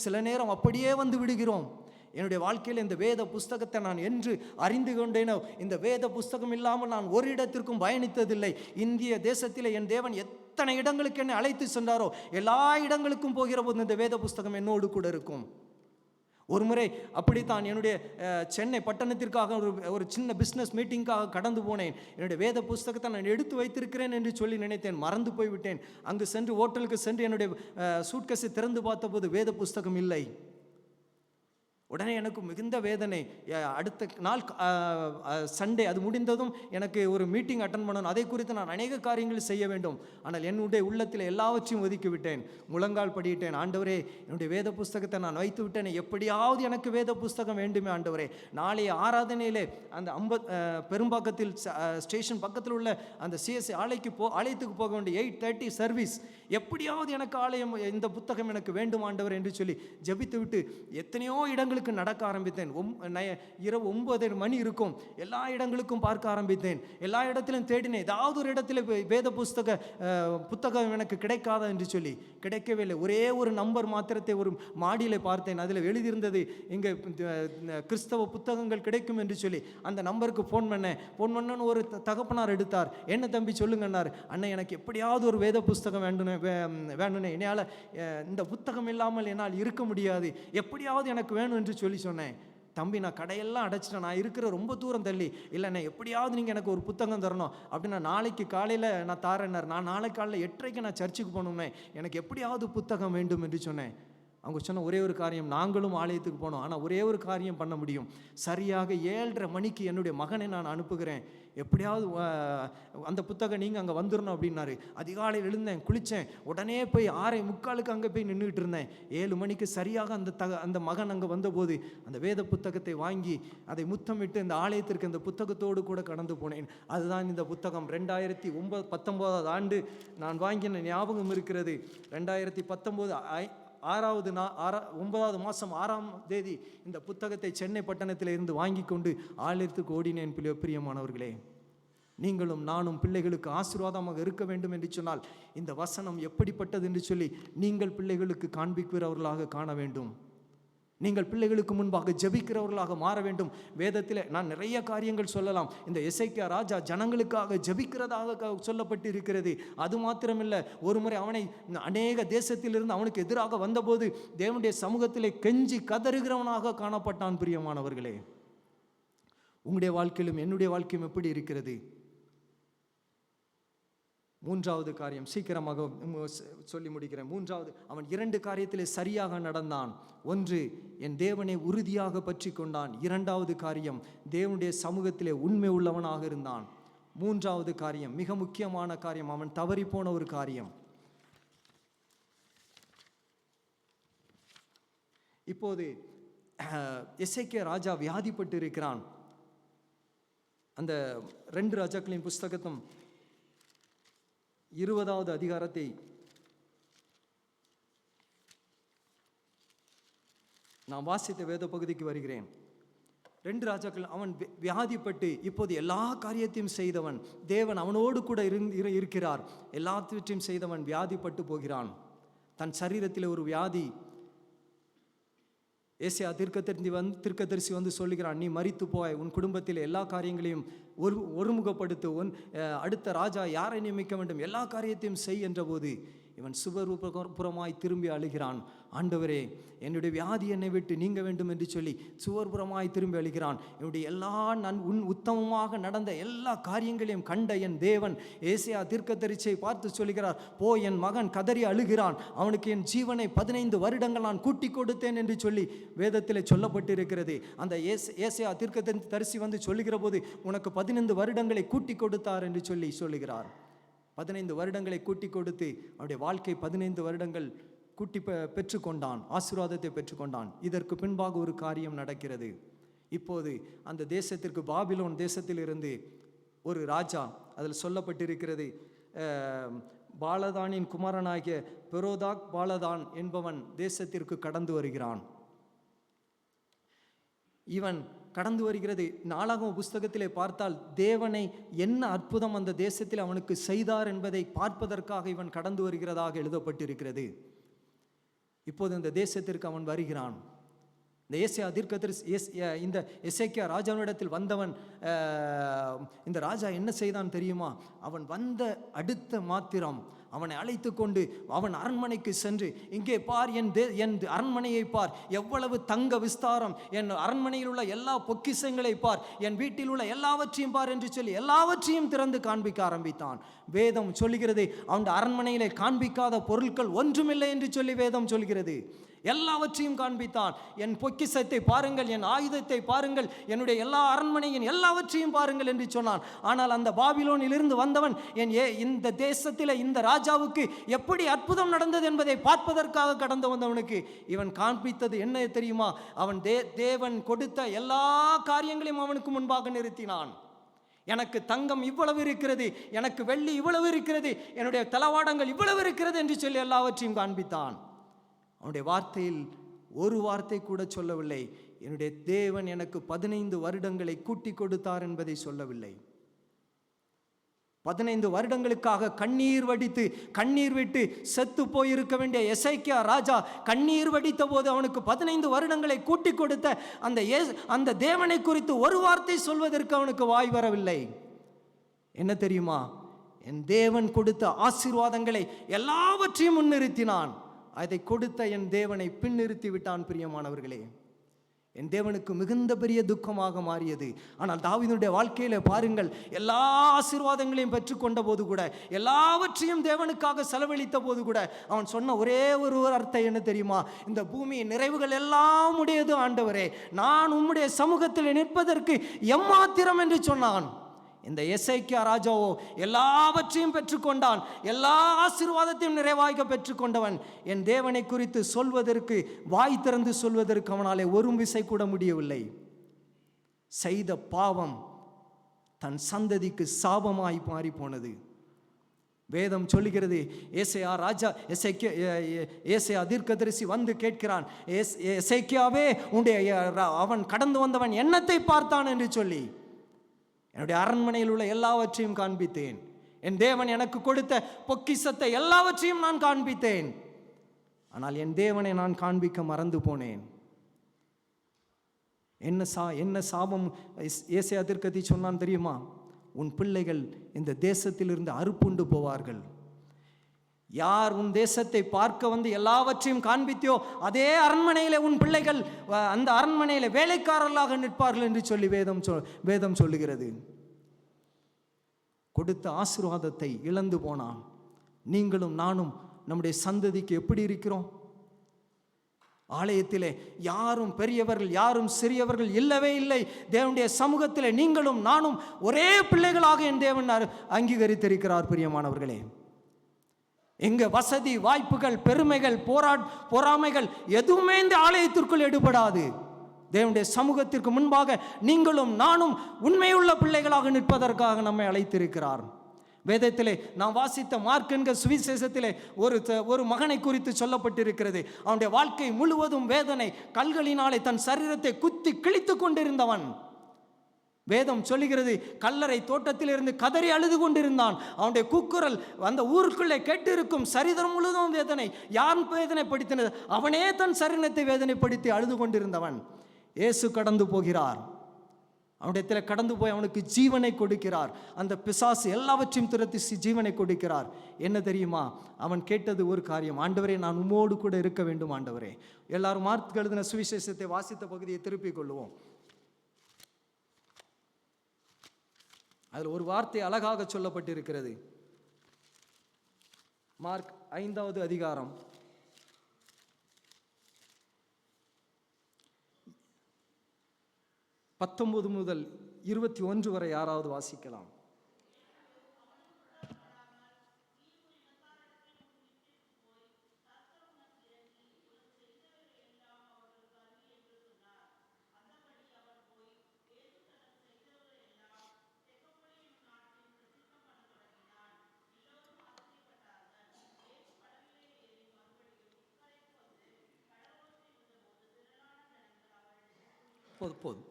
சில நேரம் அப்படியே வந்து விடுகிறோம். என்னுடைய வாழ்க்கையில் இந்த வேத புஸ்தகத்தை நான் என்று அறிந்து கொண்டேனோ, இந்த வேத புஸ்தகம் இல்லாமல் நான் ஒரு இடத்திற்கும் பயணித்ததில்லை. இந்திய தேசத்தில் என் தேவன் எத்தனை இடங்களுக்கு என்னை அழைத்து சென்றாரோ எல்லா இடங்களுக்கும் போகிற போது இந்த வேத புஸ்தகம் என்னோடு கூட இருக்கும். ஒரு முறை அப்படித்தான் என்னுடைய சென்னை பட்டணத்திற்காக ஒரு சின்ன பிஸ்னஸ் மீட்டிங்காக கடந்து போனேன். என்னுடைய வேத புஸ்தகத்தை நான் எடுத்து வைத்திருக்கிறேன் என்று சொல்லி நினைத்தேன், மறந்து போய்விட்டேன். அங்கு சென்று ஹோட்டலுக்கு சென்று என்னுடைய சூட்கேஸை திறந்து பார்த்தபோது வேத புஸ்தகம் இல்லை. உடனே எனக்கு மிகுந்த வேதனை. அடுத்த நாள் சண்டே அது முடிந்ததும் எனக்கு ஒரு மீட்டிங் அட்டன் பண்ணணும். அதை குறித்து நான் அநேக காரியங்கள் செய்ய வேண்டும். ஆனால் என்னுடைய உள்ளத்தில் எல்லாவற்றையும் ஒதுக்கி விட்டேன். முழங்கால் படியிட்டேன், ஆண்டவரே என்னுடைய வேத புஸ்தகத்தை நான் வைத்து விட்டேன், எப்படியாவது எனக்கு வேத புஸ்தகம் வேண்டுமே ஆண்டவரே. நாளைய ஆராதனையிலே அந்த பெரும்பாக்கத்தில் ஸ்டேஷன் பக்கத்தில் உள்ள அந்த சிஎஸ்சி ஆலயத்துக்கு போக வேண்டிய 8:30 சர்வீஸ், எப்படியாவது எனக்கு ஆலயம் இந்த புத்தகம் எனக்கு வேண்டும் ஆண்டவர் என்று சொல்லி ஜெபித்து விட்டு எத்தனையோ இடங்களுக்கு நடக்க ஆரம்பித்தேன். இரவு 9 மணி இருக்கும். எல்லா இடங்களுக்கும் பார்க்க ஆரம்பித்தேன். எல்லா இடத்திலும் தேடினேன். ஏதாவது ஒரு இடத்துல வேத புத்தகம் எனக்கு கிடைக்காதா என்று சொல்லி. கிடைக்கவே இல்லை. ஒரே ஒரு நம்பர் மாத்திரத்தை ஒரு மாடியில் பார்த்தேன். அதில் எழுதியிருந்தது, இங்கே கிறிஸ்தவ புத்தகங்கள் கிடைக்கும் என்று சொல்லி. அந்த நம்பருக்கு ஃபோன் பண்ணேன்னு ஒரு தகப்பனார் எடுத்தார். என்ன தம்பி சொல்லுங்கன்னார். அண்ணன் எனக்கு எப்படியாவது ஒரு வேத புஸ்தகம் வேண்டுனே, என்னால் இந்த புத்தகம் இல்லாமல் என்னால் இருக்க முடியாது, எப்படியாவது எனக்கு வேணும் என்று சொல்லி சொன்னேன். தம்பி நான் கடையெல்லாம் அடைச்சிட்டேன், நான் இருக்கிற ரொம்ப தூரம் தள்ளி, இல்லைண்ணே எப்படியாவது நீங்கள் எனக்கு ஒரு புத்தகம் தரணும் அப்படின்னா நாளைக்கு காலையில் நான் தாரேன்னார். நான் நாளைக்கு காலையில் 8:30 நான் சர்ச்சுக்கு போகணும்னே, எனக்கு எப்படியாவது புத்தகம் வேண்டும் என்று சொன்னேன். அவங்க சொன்ன ஒரே ஒரு காரியம், நாங்களும் ஆலயத்துக்கு போனோம், ஆனால் ஒரே ஒரு காரியம் பண்ண முடியும், சரியாக 7:30 மணிக்கு என்னுடைய மகனை நான் அனுப்புகிறேன், எப்படியாவது அந்த புத்தகம் நீங்கள் அங்கே வந்துடணும் அப்படின்னாரு. அதிகாலையில் எழுந்தேன், குளித்தேன், உடனே போய் 6:45 அங்கே போய் நின்றுக்கிட்டு இருந்தேன். 7 மணிக்கு சரியாக அந்த மகன் அங்கே வந்தபோது அந்த வேத புத்தகத்தை வாங்கி அதை முத்தமிட்டு இந்த ஆலயத்திற்கு அந்த புத்தகத்தோடு கூட கடந்து போனேன். அதுதான் இந்த புத்தகம். 2019 ஆண்டு நான் வாங்கின ஞாபகம் இருக்கிறது. 2019 9வது மாதம் 6ஆம் தேதி இந்த புத்தகத்தை சென்னை பட்டணத்தில் இருந்து வாங்கி கொண்டு ஆலயத்துக்கு ஓடினேன். பிரியமானவர்களே, நீங்களும் நானும் பிள்ளைகளுக்கு ஆசீர்வாதமாக இருக்க வேண்டும் என்று சொன்னால் இந்த வசனம் எப்படிப்பட்டது என்று சொல்லி நீங்கள் பிள்ளைகளுக்கு காண்பிக்கிறவர்களாக காண வேண்டும். நீங்கள் பிள்ளைகளுக்கு முன்பாக ஜெபிக்கிறவர்களாக மாற வேண்டும். வேதத்தில் நான் நிறைய காரியங்கள் சொல்லலாம். இந்த எசேக்கியா ராஜா ஜனங்களுக்காக ஜெபிக்கிறதாக சொல்லப்பட்டு இருக்கிறது. அது மாத்திரமில்லை, ஒரு முறை அவனை அநேக தேசத்திலிருந்து அவனுக்கு எதிராக வந்தபோது தேவனுடைய சமூகத்திலே கெஞ்சி கதறுகிறவனாக காணப்பட்டான். பிரியமானவர்களே, உங்களுடைய வாழ்க்கையிலும் என்னுடைய வாழ்க்கையும் எப்படி இருக்கிறது? 3வது காரியம், சீக்கிரமாக சொல்லி முடிக்கிறேன். 3வது, அவன் 2 காரியத்திலே சரியாக நடந்தான். 1, என் தேவனை உறுதியாக பற்றி கொண்டான். 2வது காரியம், தேவனுடைய சமூகத்திலே உண்மை உள்ளவனாக இருந்தான். 3வது காரியம், மிக முக்கியமான காரியம், அவன் தவறி போன ஒரு காரியம். இப்போது எசேக்கியா ராஜா வியாதிப்பட்டு இருக்கிறான். அந்த 2 ராஜாக்களின் புஸ்தகத்தும் 20வது அதிகாரத்தை நான் வாசித்த வேத பகுதிக்கு வருகிறேன். 2 ராஜாக்கள், அவன் வியாதிப்பட்டு இப்போது எல்லா காரியத்தையும் செய்தவன், தேவன் அவனோடு கூட இருக்கிறார், எல்லாவற்றையும் செய்தவன் வியாதிப்பட்டு போகிறான். தன் சரீரத்தில் ஒரு வியாதி. ஏசாயா தீர்க்கதரிசி வந்து சொல்லுகிறான், நீ மரித்து போய் உன் குடும்பத்தில் எல்லா காரியங்களையும் ஒருமுகப்படுத்து, அடுத்த ராஜா யாரை நியமிக்க வேண்டும், எல்லா காரியத்தையும் செய் என்ற போது இவன் சுவர்புறமாய் திரும்பி அழுகிறான். ஆண்டவரே, என்னுடைய வியாதி என்னை விட்டு நீங்க வேண்டும் என்று சொல்லி சுவர்புறமாய் திரும்பி அழுகிறான். என்னுடைய எல்லா உத்தமமாக நடந்த எல்லா காரியங்களையும் கண்ட என் தேவன் ஏசாயா தீர்க்கதரிசியை பார்த்து சொல்கிறார், போ, என் மகன் கதறி அழுகிறான், அவனுக்கு என் ஜீவனை 15 வருடங்கள் நான் கூட்டி கொடுத்தேன் என்று சொல்லி வேதத்தில் சொல்லப்பட்டிருக்கிறது. அந்த ஏசாயா தீர்க்கதரிசி வந்து சொல்லுகிற போது உனக்கு 15 வருடங்களை கூட்டி கொடுத்தார் என்று சொல்லி சொல்லுகிறார். 15 வருடங்களை கூட்டி கொடுத்து அவருடைய வாழ்க்கை 15 வருடங்கள் கூட்டி பெற்றுக்கொண்டான், ஆசீர்வாதத்தை பெற்றுக்கொண்டான். இதற்கு பின்பாக ஒரு காரியம் நடக்கிறது. இப்போது அந்த தேசத்திற்கு, பாபிலோன் தேசத்திலிருந்து ஒரு ராஜா, அதில் சொல்லப்பட்டிருக்கிறது, பாலதானின் குமாரனாகிய பெரோதாக் பாலதான் என்பவன் தேசத்திற்கு கடந்து வருகிறான். இவன் கடந்து வருகிறது. நாளாகம புஸ்தகத்திலே பார்த்தால் தேவனை என்ன அற்புதம் அந்த தேசத்தில் அவனுக்கு செய்தார் என்பதை பார்ப்பதற்காக இவன் கடந்து வருகிறதாக எழுதப்பட்டிருக்கிறது. இப்போது இந்த தேசத்திற்கு அவன் வருகிறான். இந்த ஏசாயா தீர்க்கதரிசி இந்த எசேக்கியா ராஜாவினிடத்தில் வந்தவன், இந்த ராஜா என்ன செய்தான் தெரியுமா? அவன் வந்த அடுத்த மாத்திரம் அவனை அழைத்து கொண்டு அவன் அரண்மனைக்கு சென்று, இங்கே பார், என் அரண்மனையை பார், எவ்வளவு தங்க விஸ்தாரம், என் அரண்மனையில் உள்ள எல்லா பொக்கிஷங்களை பார், என் வீட்டில் உள்ள எல்லாவற்றையும் பார் என்று சொல்லி எல்லாவற்றையும் திறந்து காண்பிக்க ஆரம்பித்தான். வேதம் சொல்லுகிறது, அவன் அரண்மனையிலே காண்பிக்காத பொருட்கள் ஒன்றுமில்லை என்று சொல்லி வேதம் சொல்கிறது. எல்லாவற்றையும் காண்பித்தான். என் பொக்கிஷத்தை பாருங்கள், என் ஆயுதத்தை பாருங்கள், என்னுடைய எல்லா அரண்மனையின் எல்லாவற்றையும் பாருங்கள் என்று சொன்னான். ஆனால் அந்த பாபிலோனிலிருந்து வந்தவன் இந்த தேசத்தில் இந்த ராஜாவுக்கு எப்படி அற்புதம் நடந்தது என்பதை பார்ப்பதற்காக கடந்து வந்தவனுக்கு இவன் காண்பித்தது என்ன தெரியுமா? அவன் தேவன் கொடுத்த எல்லா காரியங்களையும் அவனுக்கு முன்பாக நிறுத்தினான். எனக்கு தங்கம் இவ்வளவு இருக்கிறது, எனக்கு வெள்ளி இவ்வளவு இருக்கிறது, என்னுடைய தளவாடங்கள் இவ்வளவு இருக்கிறது என்று சொல்லி எல்லாவற்றையும் காண்பித்தான். அவனுடைய வார்த்தையில் ஒரு வார்த்தை கூட சொல்லவில்லை, என்னுடைய தேவன் எனக்கு 15 வருடங்களை கூட்டி கொடுத்தார் என்பதை சொல்லவில்லை. 15 வருடங்களுக்காக கண்ணீர் விட்டு செத்து போயிருக்க வேண்டிய எசேக்கியா ராஜா கண்ணீர் வடித்த போது அவனுக்கு 15 வருடங்களை கூட்டி கொடுத்த அந்த தேவனை குறித்து ஒரு வார்த்தை சொல்வதற்கு அவனுக்கு வாய் வரவில்லை. என்ன தெரியுமா? என் தேவன் கொடுத்த ஆசீர்வாதங்களை எல்லாவற்றையும் முன்னிறுத்தினான். அதை கொடுத்த என் தேவனை பின்னிறுத்தி விட்டான். பிரியமானவர்களே, என் தேவனுக்கு மிகுந்த பெரிய துக்கமாக மாறியது. ஆனால் தாவீதுடைய வாழ்க்கையில பாருங்கள், எல்லா ஆசீர்வாதங்களையும் பெற்றுக்கொண்ட போது கூட, எல்லாவற்றையும் தேவனுக்காக செலவழித்த போது கூட அவன் சொன்ன ஒரே ஒரு அர்த்தம் என்ன தெரியுமா? இந்த பூமியின் நிறைவுகள் எல்லாம் உடையது ஆண்டவரே, நான் உம்முடைய சமூகத்தில் நிற்பதற்கு எம்மாத்திரம் என்று சொன்னான். இந்த எசேக்கியா ராஜாவோ எல்லாவற்றையும் பெற்றுக்கொண்டான், எல்லா ஆசீர்வாதத்தையும் நிறைவாக பெற்றுக்கொண்டவன். என் தேவனை குறித்து சொல்வதற்கு, வாய் திறந்து சொல்வதற்கு அவனாலே ஒரு விசை கூட முடியவில்லை. செய்த பாவம் தன் சந்ததிக்கு சாபமாய் மாறி போனது. வேதம் சொல்லுகிறது, ஏசாயா தீர்க்கதரிசி வந்து கேட்கிறான், எசேக்கியாவே, அவன் கடந்து வந்தவன் என்னத்தை பார்த்தான் என்று சொல்லி, என்னுடைய அரண்மனையில் உள்ள எல்லாவற்றையும் காண்பித்தேன். என் தேவன் எனக்கு கொடுத்த பொக்கிஷத்தை எல்லாவற்றையும் நான் காண்பித்தேன். ஆனால் என் தேவனை நான் காண்பிக்க மறந்து போனேன். என்ன சாபம் ஏசாயா தீர்க்கதரிசி சொன்னான் தெரியுமா? உன் பிள்ளைகள் இந்த தேசத்திலிருந்து அறுப்புண்டு போவார்கள். யார் உன் தேசத்தை பார்க்க வந்து எல்லாவற்றையும் காண்பித்தியோ அதே அரண்மனையிலே உன் பிள்ளைகள் அந்த அரண்மனையிலே வேலைக்காரர்களாக நிற்பார்கள் என்று சொல்லி வேதம் சொல்லுகிறது. கொடுத்த ஆசீர்வாதத்தை இழந்து போனான். நீங்களும் நானும் நம்முடைய சந்ததிக்கு எப்படி இருக்கிறோம்? ஆலயத்திலே யாரும் பெரியவர்கள் யாரும் சிறியவர்கள் இல்லவே இல்லை. தேவனுடைய சமூகத்திலே நீங்களும் நானும் ஒரே பிள்ளைகளாக என் தேவன் அங்கீகரித்திருக்கிறார். பிரியமானவர்களே, எங்க வசதி வாய்ப்புகள், பெருமைகள், பொறாமைகள் எதுவுமே இந்த ஆலயத்திற்குள் எடுபடாது. தேவனுடைய சமூகத்திற்கு முன்பாக நீங்களும் நானும் உண்மையுள்ள பிள்ளைகளாக நிற்பதற்காக நம்மை அழைத்திருக்கிறார். வேதத்திலே நாம் வாசித்த மார்க் என்கிற சுவிசேஷத்திலே ஒரு மகனை குறித்து சொல்லப்பட்டிருக்கிறது. அவனுடைய வாழ்க்கை முழுவதும் வேதனை, கல்களினாலே தன் சரீரத்தை குத்தி கிழித்து கொண்டிருந்தவன். வேதம் சொல்லுகிறது, கல்லறை தோட்டத்திலிருந்து கதறி அழுது கொண்டிருந்தான். அவனுடைய கூக்குரல் அந்த ஊருக்குள்ளே கேட்டிருக்கும். சரீரம் முழுவதும் வேதனை. யார் வேதனைப்படுத்தினது? அவனே தன் சரீரத்தை வேதனைப்படுத்தி அழுது கொண்டிருந்தவன். இயேசு கடந்து போகிறார். அவனுடைய கடந்து போய் அவனுக்கு ஜீவனை கொடுக்கிறார். அந்த பிசாசு எல்லாவற்றையும் துரத்தி ஜீவனை கொடுக்கிறார். என்ன தெரியுமா? அவன் கேட்டது ஒரு காரியம், ஆண்டவரே நான் உம்மோடு கூட இருக்க வேண்டும் ஆண்டவரே. எல்லாரும் மார்க் எழுதின சுவிசேஷத்தை வாசித்த பகுதியை திருப்பிக் கொள்வோம். அதில் ஒரு வார்த்தை அழகாக சொல்லப்பட்டிருக்கிறது. மார்க் 5வது அதிகாரம் 19 முதல் 21 வரை யாராவது வாசிக்கலாம்? போதும்.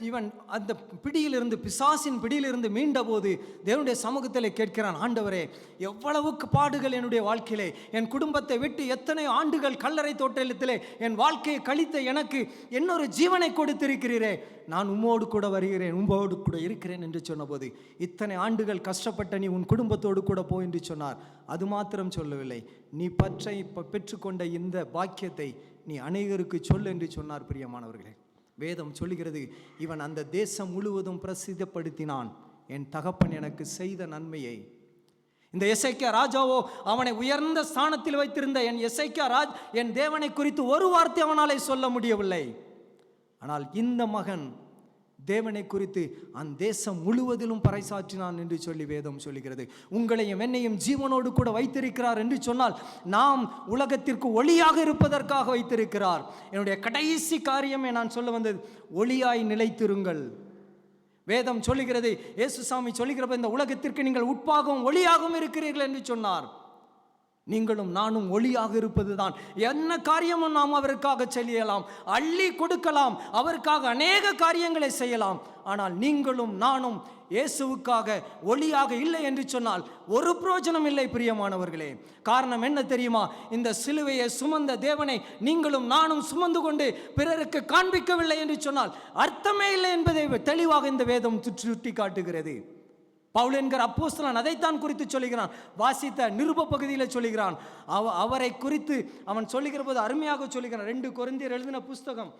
இவன் அந்த பிடியிலிருந்து, பிசாசின் பிடியிலிருந்து மீண்ட போது தேவனுடைய சமூகத்தில் கேட்கிறான், ஆண்டவரே எவ்வளவுக்கு பாடுகள் என்னுடைய வாழ்க்கையிலே, என் குடும்பத்தை விட்டு எத்தனை ஆண்டுகள் கல்லறை தோட்டத்திலே என் வாழ்க்கையை கழித்த எனக்கு இன்னொரு ஜீவனை கொடுத்திருக்கிறீரே, நான் உம்மோடு கூட வருகிறேன், உம்மோடு கூட இருக்கிறேன் என்று சொன்னபோது, இத்தனை ஆண்டுகள் கஷ்டப்பட்ட நீ உன் குடும்பத்தோடு கூட போ என்று சொன்னார். அது மாத்திரம் சொல்லவில்லை, நீ பெற்றுக்கொண்ட இந்த பாக்கியத்தை நீ அநேகருக்கு சொல் என்று சொன்னார். பிரியமானவர்களே, வேதம் சொல்லுகிறது, இவன் அந்த தேசம் முழுவதும் பிரசித்தப்படுத்தினான் என் தகப்பன் எனக்கு செய்த நன்மையை. இந்த எசேக்கியா ராஜாவோ அவனை உயர்ந்த ஸ்தானத்தில் வைத்திருந்த என் தேவனை குறித்து ஒரு வார்த்தை அவனாலே சொல்ல முடியவில்லை. ஆனால் இந்த மகன் தேவனை குறித்து அந்த தேசம் முழுவதிலும் பறைசாற்றினான் என்று சொல்லி வேதம் சொல்லுகிறது. உங்களையும் என்னையும் ஜீவனோடு கூட வைத்திருக்கிறார் என்று சொன்னால் நாம் உலகத்திற்கு ஒளியாக இருப்பதற்காக வைத்திருக்கிறார். என்னுடைய கடைசி காரியமே நான் சொல்ல வந்தது, ஒளியாய் நிலைத்திருங்கள். வேதம் சொல்லுகிறது, இயேசுசாமி சொல்லுகிறப்ப இந்த உலகத்திற்கு நீங்கள் உட்பாகவும் ஒளியாகவும் இருக்கிறீர்கள் என்று சொன்னார். நீங்களும் நானும் ஒளியாக இருப்பதுதான். என்ன காரியமும் நாம் அவருக்காக செய்யலாம், அள்ளி கொடுக்கலாம், அவருக்காக அநேக காரியங்களை செய்யலாம். ஆனால் நீங்களும் நானும் இயேசுவுக்காக ஒளியாக இல்லை என்று சொன்னால் ஒரு பிரயோஜனம் இல்லை. பிரியமானவர்களே, காரணம் என்ன தெரியுமா? இந்த சிலுவையை சுமந்த தேவனை நீங்களும் நானும் சுமந்து கொண்டு பிறருக்கு காண்பிக்கவில்லை என்று சொன்னால் அர்த்தமே இல்லை என்பதை தெளிவாக இந்த வேதம் சுட்டி காட்டுகிறது. பவுல் என்கிற அப்போஸ்தலன் அதைத்தான் குறித்து சொல்லுகிறான். வாசித்த நிருப பகுதியில் சொல்லுகிறான். அவரை குறித்து அவன் சொல்லுகிற போது அருமையாக சொல்லுகிறான். 2 கொரிந்தியர் எழுதின புஸ்தகம்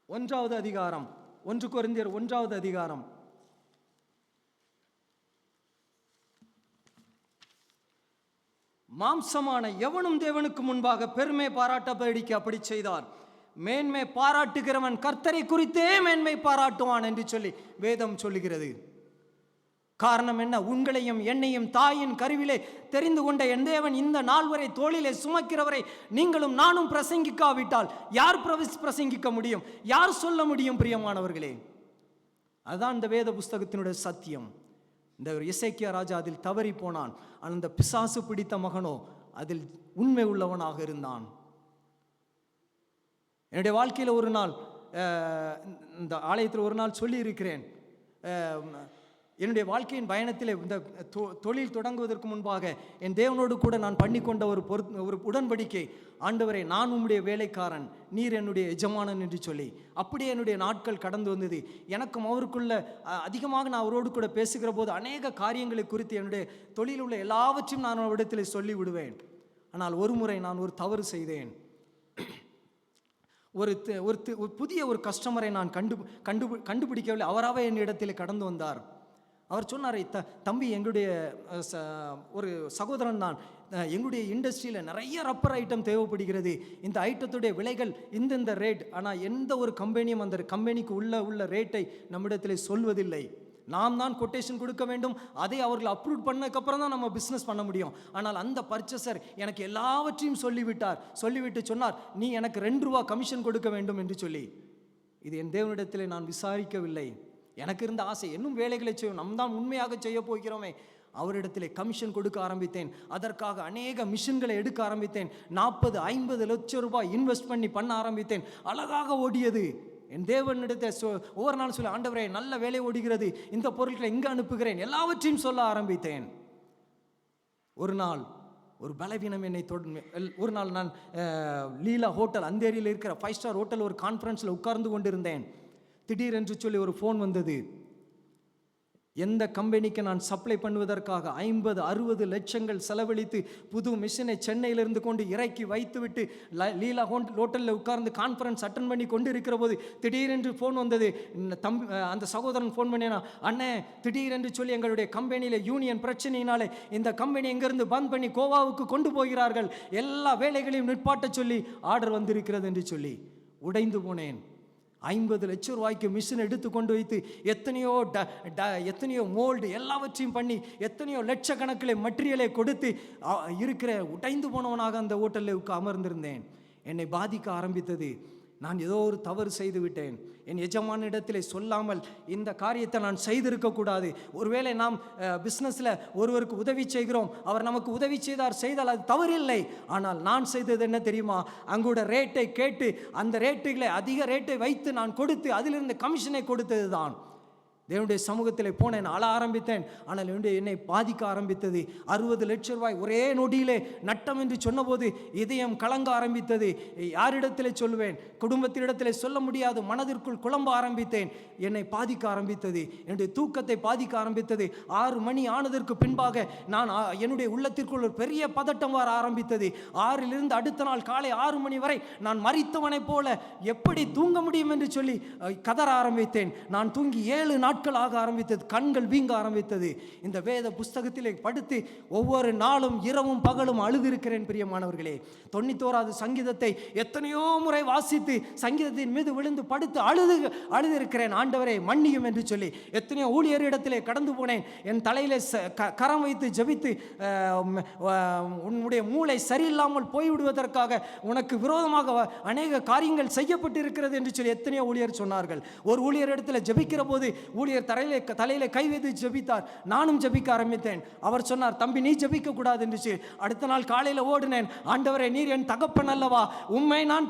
1வது அதிகாரம், 1 கொரிந்தியர் 1வது அதிகாரம் மாம்சமான எவனும் தேவனுக்கு முன்பாக பெருமை பாராட்டபடிக்கு அப்படி செய்தார். மேன்மை பாராட்டுகிறவன் கர்த்தரை குறித்தே மேன்மை பாராட்டுவான் என்று சொல்லி வேதம் சொல்லுகிறது. காரணம் என்ன? உங்களையும் என்னையும் தாயின் கருவிலே தெரிந்து கொண்ட என் தேவன் இந்த நாள் வரை தோளிலே சுமக்கிறவரை நீங்களும் நானும் பிரசங்கிக்காவிட்டால் யார் பிரசங்கிக்க முடியும்? யார் சொல்ல முடியும்? பிரியமானவர்களே, அதுதான் இந்த வேத புஸ்தகத்தினுடைய சத்தியம். இந்த எசேக்கியா ராஜா அதில் தவறி போனான். அந்த பிசாசு பிடித்த மகனோ அதில் உண்மை உள்ளவனாக இருந்தான். என்னுடைய வாழ்க்கையில் ஒரு நாள், இந்த ஆலயத்தில் ஒரு நாள் சொல்லி இருக்கிறேன், என்னுடைய வாழ்க்கையின் பயணத்தில் இந்த தொழில் தொடங்குவதற்கு முன்பாக என் தேவனோடு கூட நான் பண்ணிக்கொண்ட ஒரு உடன்படிக்கை, ஆண்டவரே நான் உம்முடைய வேலைக்காரன், நீர் என்னுடைய எஜமானன் என்று சொல்லி. அப்படியே என்னுடைய நாட்கள் கடந்து வந்தது. எனக்கும் அவருக்குள்ள அதிகமாக நான் அவரோடு கூட பேசுகிற போது அநேக காரியங்களை குறித்து என்னுடைய தொழில் உள்ள எல்லாவற்றையும் நான் அவரிடத்தில் சொல்லி விடுவேன். ஆனால் ஒரு முறை நான் ஒரு தவறு செய்தேன். ஒரு புதிய ஒரு கஸ்டமரை நான் கண்டுபிடிக்கவில்லை. அவராகவே என்னிடத்தில் கடந்து வந்தார். அவர் சொன்னார், தம்பி எங்களுடைய ஒரு சகோதரன் தான், எங்களுடைய இண்டஸ்ட்ரியில் நிறைய ரப்பர் ஐட்டம் தேவைப்படுகிறது, இந்த ஐட்டத்துடைய விலைகள் இந்த ரேட், ஆனால் எந்த ஒரு கம்பெனியும் அந்த கம்பெனிக்கு உள்ள ரேட்டை நம்மிடத்தில் சொல்வதில்லை. நாம் தான் கொட்டேஷன் கொடுக்க வேண்டும், அதை அவர்கள் அப்ரூவ் பண்ணதுக்கப்புறம் தான் நம்ம பிஸ்னஸ் பண்ண முடியும். ஆனால் அந்த பர்ச்சேசர் எனக்கு எல்லாவற்றையும் சொல்லிவிட்டு சொன்னார், நீ எனக்கு 2 ரூபா கமிஷன் கொடுக்க வேண்டும் என்று சொல்லி. இது என் தேவனிடத்தில் நான் விசாரிக்கவில்லை. எனக்கு இருந்த ஆசை, இன்னும் வேலைகளை செய்யும், நாம் தான் உண்மையாக செய்ய போகிறோமே. அவரிடத்தில் கமிஷன் கொடுக்க ஆரம்பித்தேன். அதற்காக அநேக மிஷின்களை எடுக்க ஆரம்பித்தேன். 40-50 லட்சம் ரூபாய் இன்வெஸ்ட் பண்ண ஆரம்பித்தேன். அழகாக ஓடியது. என் தேவனிடத்தை ஒவ்வொரு நாளும் சொல்லி, ஆண்டவரே நல்ல வேலை ஓடுகிறது, இந்த பொருட்களை இங்கே அனுப்புகிறேன், எல்லாவற்றையும் சொல்ல ஆரம்பித்தேன். ஒரு நாள் ஒரு பலவீனம் என்னை ஒரு நாள் நான் லீலா ஹோட்டல், அந்தேரியில் இருக்கிற 5 ஸ்டார் ஹோட்டல் ஒரு கான்ஃபரன்ஸில் உட்கார்ந்து கொண்டிருந்தேன். திடீரென்று சொல்லி ஒரு ஃபோன் வந்தது. எந்த கம்பெனிக்கு நான் சப்ளை பண்ணுவதற்காக 50-60 லட்சங்கள் செலவழித்து புது மிஷினை சென்னையிலிருந்து கொண்டு இறக்கி வைத்துவிட்டு லீலா ஹோட்டலில் உட்கார்ந்து கான்ஃபரன்ஸ் அட்டன் பண்ணி கொண்டு இருக்கிற போது திடீரென்று ஃபோன் வந்தது. அந்த சகோதரன் ஃபோன் பண்ணினா, அண்ணே திடீரென்று சொல்லி எங்களுடைய கம்பெனியில் யூனியன் பிரச்சனையினாலே இந்த கம்பெனி எங்கிருந்து பந்த் பண்ணி கோவாவுக்கு கொண்டு போகிறார்கள், எல்லா வேலைகளையும் நிற்பாட்ட சொல்லி ஆர்டர் வந்திருக்கிறது என்று சொல்லி உடைந்து போனேன். 50 லட்சம் ரூபாய்க்கு மிஷின் எடுத்து கொண்டு வைத்து எத்தனையோ மோல்டு எல்லாவற்றையும் பண்ணி எத்தனையோ லட்சக்கணக்கில் மெட்டீரியலை கொடுத்து இருக்கிற உடைந்து போனவனாக அந்த ஹோட்டலில் அமர்ந்திருந்தேன். என்னை பாதிக்க ஆரம்பித்தது. நான் ஏதோ ஒரு தவறு செய்து விட்டேன். என் எஜமானிடத்தில் சொல்லாமல் இந்த காரியத்தை நான் செய்திருக்கக்கூடாது. ஒருவேளை நாம் பிஸ்னஸில் ஒருவருக்கு உதவி செய்கிறோம், அவர் நமக்கு உதவி செய்தால் அது தவறில்லை. ஆனால் நான் செய்தது என்ன தெரியுமா? அங்கூட ரேட்டை கேட்டு அந்த ரேட்டுகளை அதிக ரேட்டை வைத்து நான் கொடுத்து அதிலிருந்து கமிஷனை கொடுத்தது தான். தேவனுடைய சமூகத்தில் போனேன், அழ ஆரம்பித்தேன். ஆனால் என்னை பாதிக்க ஆரம்பித்தது. 60 லட்சம் ரூபாய் ஒரே நொடியிலே நட்டம் என்று சொன்னபோது இதயம் கலங்க ஆரம்பித்தது. யாரிடத்தில் சொல்லுவேன்? குடும்பத்தினிடத்தில் சொல்ல முடியாது. மனதிற்குள் குழம்ப ஆரம்பித்தேன். என்னை பாதிக்க ஆரம்பித்தது. என்னுடைய தூக்கத்தை பாதிக்க ஆரம்பித்தது. 6 மணி ஆனதற்கு பின்பாக நான் என்னுடைய உள்ளத்திற்குள் ஒரு பெரிய பதட்டம் வர ஆரம்பித்தது. 6லிருந்து அடுத்த நாள் காலை 6 மணி வரை நான் மரித்தவனைப் போல எப்படி தூங்க முடியும் என்று சொல்லி கதற ஆரம்பித்தேன். நான் தூங்கி 7 நாட்கள் ஆக ஆரம்பித்தது. கண்கள் வீங்க ஆரம்பித்தது. இந்த வேத புஸ்தகத்திலே படுத்து ஒவ்வொரு நாளும் இரவும் பகலும் அழுதிருக்கிறேன். பிரியமானவர்களே, 91வது சங்கீதத்தை எத்தனையோ முறை வாசித்து சங்கீதத்தின் மீது விழுந்து படுத்து அழுதிருக்கிறேன். ஆண்டவரே மன்னியும் என்று சொல்லி எத்தனையோ ஊழியரிடத்திலே கடந்து போனேன். என் தலையிலே கரம் வைத்து ஜெபித்து, உன்னுடைய மூளை சரியில்லாமல் போய்விடுவதற்காக உனக்கு விரோதமாக அநேக காரியங்கள் செய்யப்பட்டிருக்கிறது என்று சொல்லி எத்தனையோ ஊழியர் சொன்னார்கள். ஒரு ஊழியரிடத்தில் ஜெபிக்கிற போது ஊழியர் தலையில கை வைத்து ஜெபித்தார். நானும் ஜெபிக்க ஆரம்பித்தேன். அவர் சொன்னார், தம்பி நீ ஜெபிக்க கூடாது என்று சொல்லி. அடுத்த நாள் காலையில் ஓடினேன். ஆண்டவரே நீர் என் தகப்பன் அல்லவா, உம்மை நான்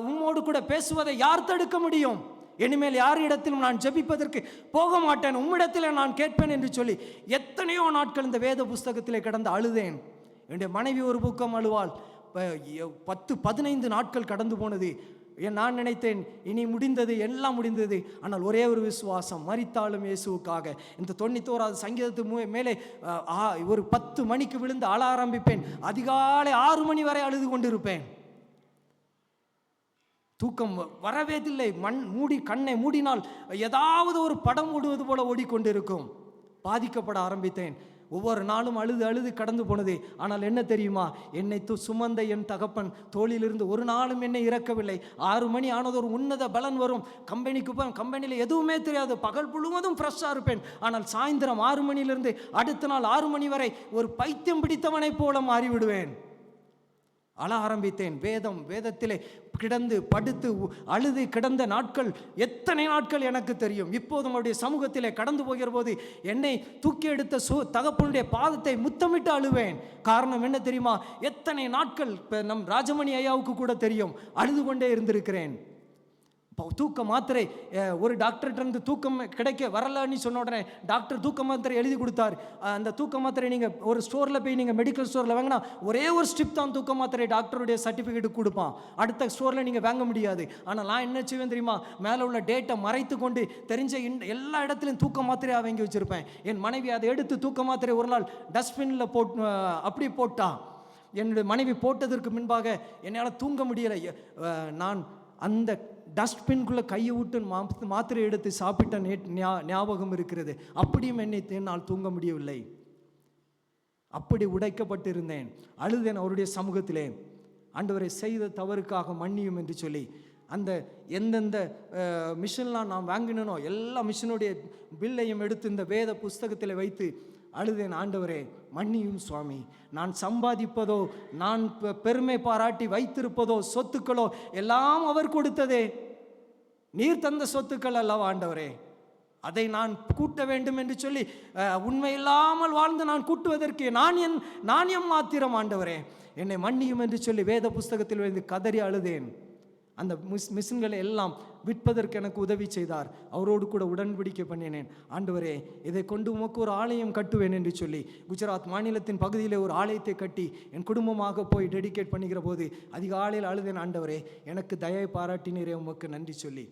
உம்மோடு கூட பேசுவதை யார் தடுக்க முடியும்? இனிமேல் யாரிடத்திலும் நான் ஜெபிப்பதற்கு போக மாட்டேன், உம்மிடத்தில் நான் கேட்பேன் என்று சொல்லி எத்தனையோ நாட்கள் இந்த வேத புஸ்தகத்திலே கடந்து அழுதேன். என்னுடைய மனைவி ஒரு பக்கம் அழுவாள். 10-15 நாட்கள் கடந்து போனது. நான் நினைத்தேன் இனி முடிந்தது, எல்லாம் முடிந்தது. ஆனால் ஒரே ஒரு விசுவாசம், மரித்தாலும் இயேசுவுக்காக. இந்த 91வது சங்கீதத்து மேலே ஒரு 10 மணிக்கு விழுந்து அழ ஆரம்பிப்பேன். அதிகாலை 6 மணி வரை அழுது கொண்டிருப்பேன். தூக்கம் வரவேதில்லை. கண்ணை மூடினால் ஏதாவது ஒரு படம் ஓடுவது போல ஓடிக்கொண்டிருக்கும். பாதிக்கப்பட ஆரம்பித்தேன். ஒவ்வொரு நாளும் அழுது கடந்து போனது. ஆனால் என்ன தெரியுமா? என்னை சுமந்த என் தகப்பன் தோளிலிருந்து ஒரு நாளும் என்னை இறக்கவில்லை. 6 மணி ஆனது ஒரு உன்னத பலன் வரும். கம்பெனியில் எதுவுமே தெரியாது. பகல் முழுவதும் ஃப்ரெஷ்ஷாக இருப்பேன். ஆனால் சாயந்தரம் 6 மணியிலிருந்து அடுத்த நாள் 6 மணி வரை ஒரு பைத்தியம் பிடித்தவனைப் போல மாறிவிடுவேன். அழ ஆரம்பித்தேன். வேதத்திலே கிடந்து படுத்து அழுது கிடந்த நாட்கள் எத்தனை நாட்கள் எனக்கு தெரியும். இப்போதும் அவருடைய சமூகத்திலே கடந்து போகிற போது என்னை தூக்கி எடுத்த தகப்பனுடைய பாதத்தை முத்தமிட்டு அழுவேன். காரணம் என்ன தெரியுமா? எத்தனை நாட்கள் நம் ராஜமணி ஐயாவுக்கு கூட தெரியும், அழுது கொண்டே இருந்திருக்கிறேன். தூக்க மாத்திரை ஒரு டாக்டர்கிட்ட இருந்து தூக்கம் கிடைக்க வரலன்னு சொன்ன உடனே டாக்டர் தூக்க மாத்திரை எழுதி கொடுத்தார். அந்த தூக்க மாத்திரை நீங்கள் ஒரு ஸ்டோரில் போய் நீங்கள் மெடிக்கல் ஸ்டோரில் வாங்கினா ஒரே ஒரு ஸ்ட்ரிப் தான் தூக்க மாத்திரை டாக்டருடைய சர்டிஃபிகேட் கொடுப்பான். அடுத்த ஸ்டோரில் நீங்கள் வாங்க முடியாது. ஆனால் நான் என்ன செய்வேன் தெரியுமா? மேலே உள்ள டேட்டை மறைத்து கொண்டு தெரிஞ்ச எல்லா இடத்துலையும் தூக்க மாத்திரையாக வாங்கி வச்சுருப்பேன். என் மனைவி அதை எடுத்து தூக்க மாத்திரை ஒரு நாள் டஸ்ட்பினில் அப்படி போட்டான். என்னுடைய மனைவி போட்டதற்கு முன்பாக என்னால் தூங்க முடியலை. நான் அந்த டஸ்ட்பின்குள்ளே கையை விட்டு மாத்திரை எடுத்து சாப்பிட்ட ஞாபகம் இருக்கிறது. அப்படியும் என்னால் தூங்க முடியவில்லை. அப்படி உடைக்கப்பட்டிருந்தேன். அழுதேன் அவருடைய சமூகத்திலே. ஆண்டவரை செய்த தவறுக்காக மன்னியும் என்று சொல்லி அந்த எந்தெந்த மிஷன்லாம் நான் வாங்கினனோ எல்லா மிஷனுடைய பில்லையும் எடுத்து இந்த வேத புஸ்தகத்தில் வைத்து அழுதேன். ஆண்டவரே மன்னியும் சுவாமி, நான் சம்பாதிப்பதோ நான் பெருமை பாராட்டி வைத்திருப்பதோ சொத்துக்களோ எல்லாம் அவர் கொடுத்ததே, நீர் தந்த சொத்துக்கள் அல்லவா ஆண்டவரே, அதை நான் கூட்ட வேண்டும் என்று சொல்லி உண்மை இல்லாமல் வாழ்ந்து நான் கூட்டுவதற்கு நான் எம் மாத்திரம் ஆண்டவரே, என்னை மன்னியும் என்று சொல்லி வேத புஸ்தகத்தில் வந்து கதறி அழுதேன். அந்த மிஷின்களை எல்லாம் விற்பதற்கு எனக்கு உதவி செய்தார். அவரோடு கூட உடன்படிக்கை பண்ணினேன். ஆண்டவரே இதை கொண்டு உமக்கு ஒரு ஆலயம் கட்டுவேன் என்று சொல்லி குஜராத் மாநிலத்தின் பகுதியில் ஒரு ஆலயத்தை கட்டி என் குடும்பமாக போய் டெடிகேட் பண்ணுகிற போது அதிகாலையில் அழுதேன். ஆண்டவரே எனக்கு தயை பாராட்டினரே, உமக்கு நன்றி சொல்லி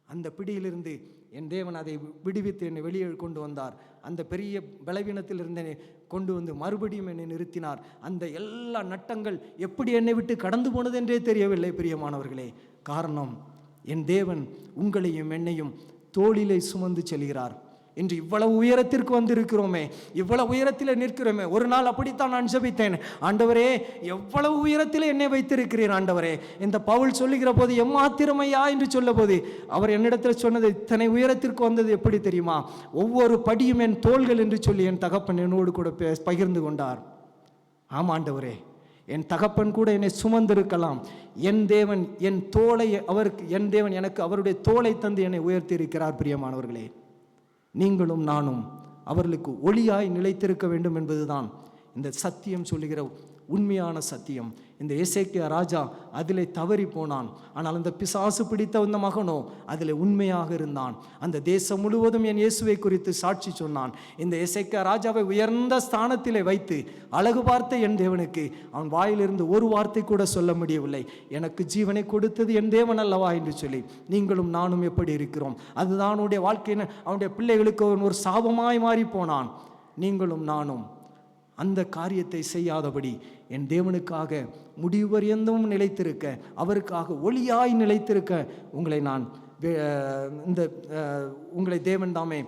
அந்த பிடியிலிருந்து என் தேவன் அதை விடுவித்து என்னை வெளியே கொண்டு வந்தார். அந்த பெரிய பலவீனத்தில் இருந்தேனே கொண்டு வந்து மறுபடியும் என்னை நிறுத்தினார். அந்த எல்லா நட்டங்கள் எப்படி என்னை விட்டு கடந்து போனது என்றே தெரியவில்லை பிரியமானவர்களே. காரணம், என் தேவன் உங்களையும் என்னையும் தோளிலே சுமந்து செல்கிறார். இன்று இவ்வளவு உயரத்திற்கு வந்திருக்கிறோமே, இவ்வளவு உயரத்தில் நிற்கிறோமே. ஒரு நாள் அப்படித்தான் நான் ஜெபித்தேன், ஆண்டவரே எவ்வளவு உயரத்தில் என்னை வைத்திருக்கிறீர் ஆண்டவரே. இந்த பவுல் சொல்லுகிற போது எம்மாத்திரமையா என்று சொல்ல போது அவர் என்னிடத்தில் சொன்னது, இத்தனை உயரத்திற்கு வந்தது எப்படி தெரியுமா, ஒவ்வொரு படியும் என் தோள்கள் என்று சொல்லி என் தகப்பன் என்னோடு கூட பகிர்ந்து கொண்டார். ஆமாண்டவரே, என் தகப்பன் கூட என்னை சுமந்திருக்கலாம், என் தேவன் என் தோளை என் தேவன் எனக்கு அவருடைய தோளை தந்து என்னை உயர்த்தி இருக்கிறார். பிரியமானவர்களே, நீங்களும் நானும் அவர்களுக்கு ஒளியாய் நிலைத்திருக்க வேண்டும் என்பதுதான் இந்த சத்தியம் சொல்லுகிற உண்மையான சத்தியம். இந்த எசேக்கியா ராஜா அதிலே தவறி போனான். ஆனால் அந்த பிசாசு பிடித்த அந்த மகனோ அதில் உண்மையாக இருந்தான். அந்த தேசம் முழுவதும் என் இயேசுவை குறித்து சாட்சி சொன்னான். இந்த எசேக்கியா ராஜாவை உயர்ந்த ஸ்தானத்திலே வைத்து அழகு பார்த்த என் தேவனுக்கு அவன் வாயிலிருந்து ஒரு வார்த்தை கூட சொல்ல முடியவில்லை. எனக்கு ஜீவனை கொடுத்தது என் தேவன் அல்லவா என்று சொல்லி நீங்களும் நானும் எப்படி இருக்கிறோம்? அதுதான் அவனுடைய வாழ்க்கையின் அவனுடைய பிள்ளைகளுக்கு ஒரு சாபமாய் மாறி போனான். நீங்களும் நானும் அந்த காரியத்தை செய்யாதபடி என் தேவனுக்காக முடிவு பரியந்தமும் நிலைத்திருக்க, அவருக்காக ஒளியாய் நிலைத்திருக்க உங்களை தேவன் தாமே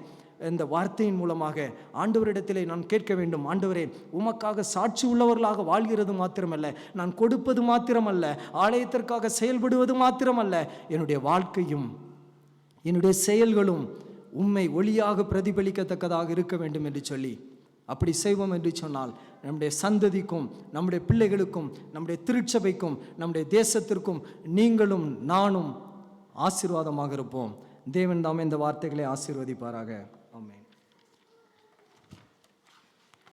இந்த வார்த்தையின் மூலமாக ஆண்டவரிடத்திலே நான் கேட்க வேண்டும். ஆண்டவரே, உமக்காக சாட்சி உள்ளவர்களாக வாழ்கிறது மாத்திரமல்ல, நான் கொடுப்பது மாத்திரமல்ல, ஆலயத்திற்காக செயல்படுவது மாத்திரமல்ல, என்னுடைய வாழ்க்கையும் என்னுடைய செயல்களும் உம்மை ஒளியாக பிரதிபலிக்கத்தக்கதாக இருக்க வேண்டும் என்று சொல்லி அப்படி செய்வோம் என்று சொன்னால் நம்முடைய சந்ததிக்கும் நம்முடைய பிள்ளைகளுக்கும் நம்முடைய திருச்சபைக்கும் நம்முடைய தேசத்திற்கும் நீங்களும் நானும் ஆசீர்வாதமாக இருப்போம். தேவன் தாமே இந்த வார்த்தைகளை ஆசீர்வதிப்பாராக.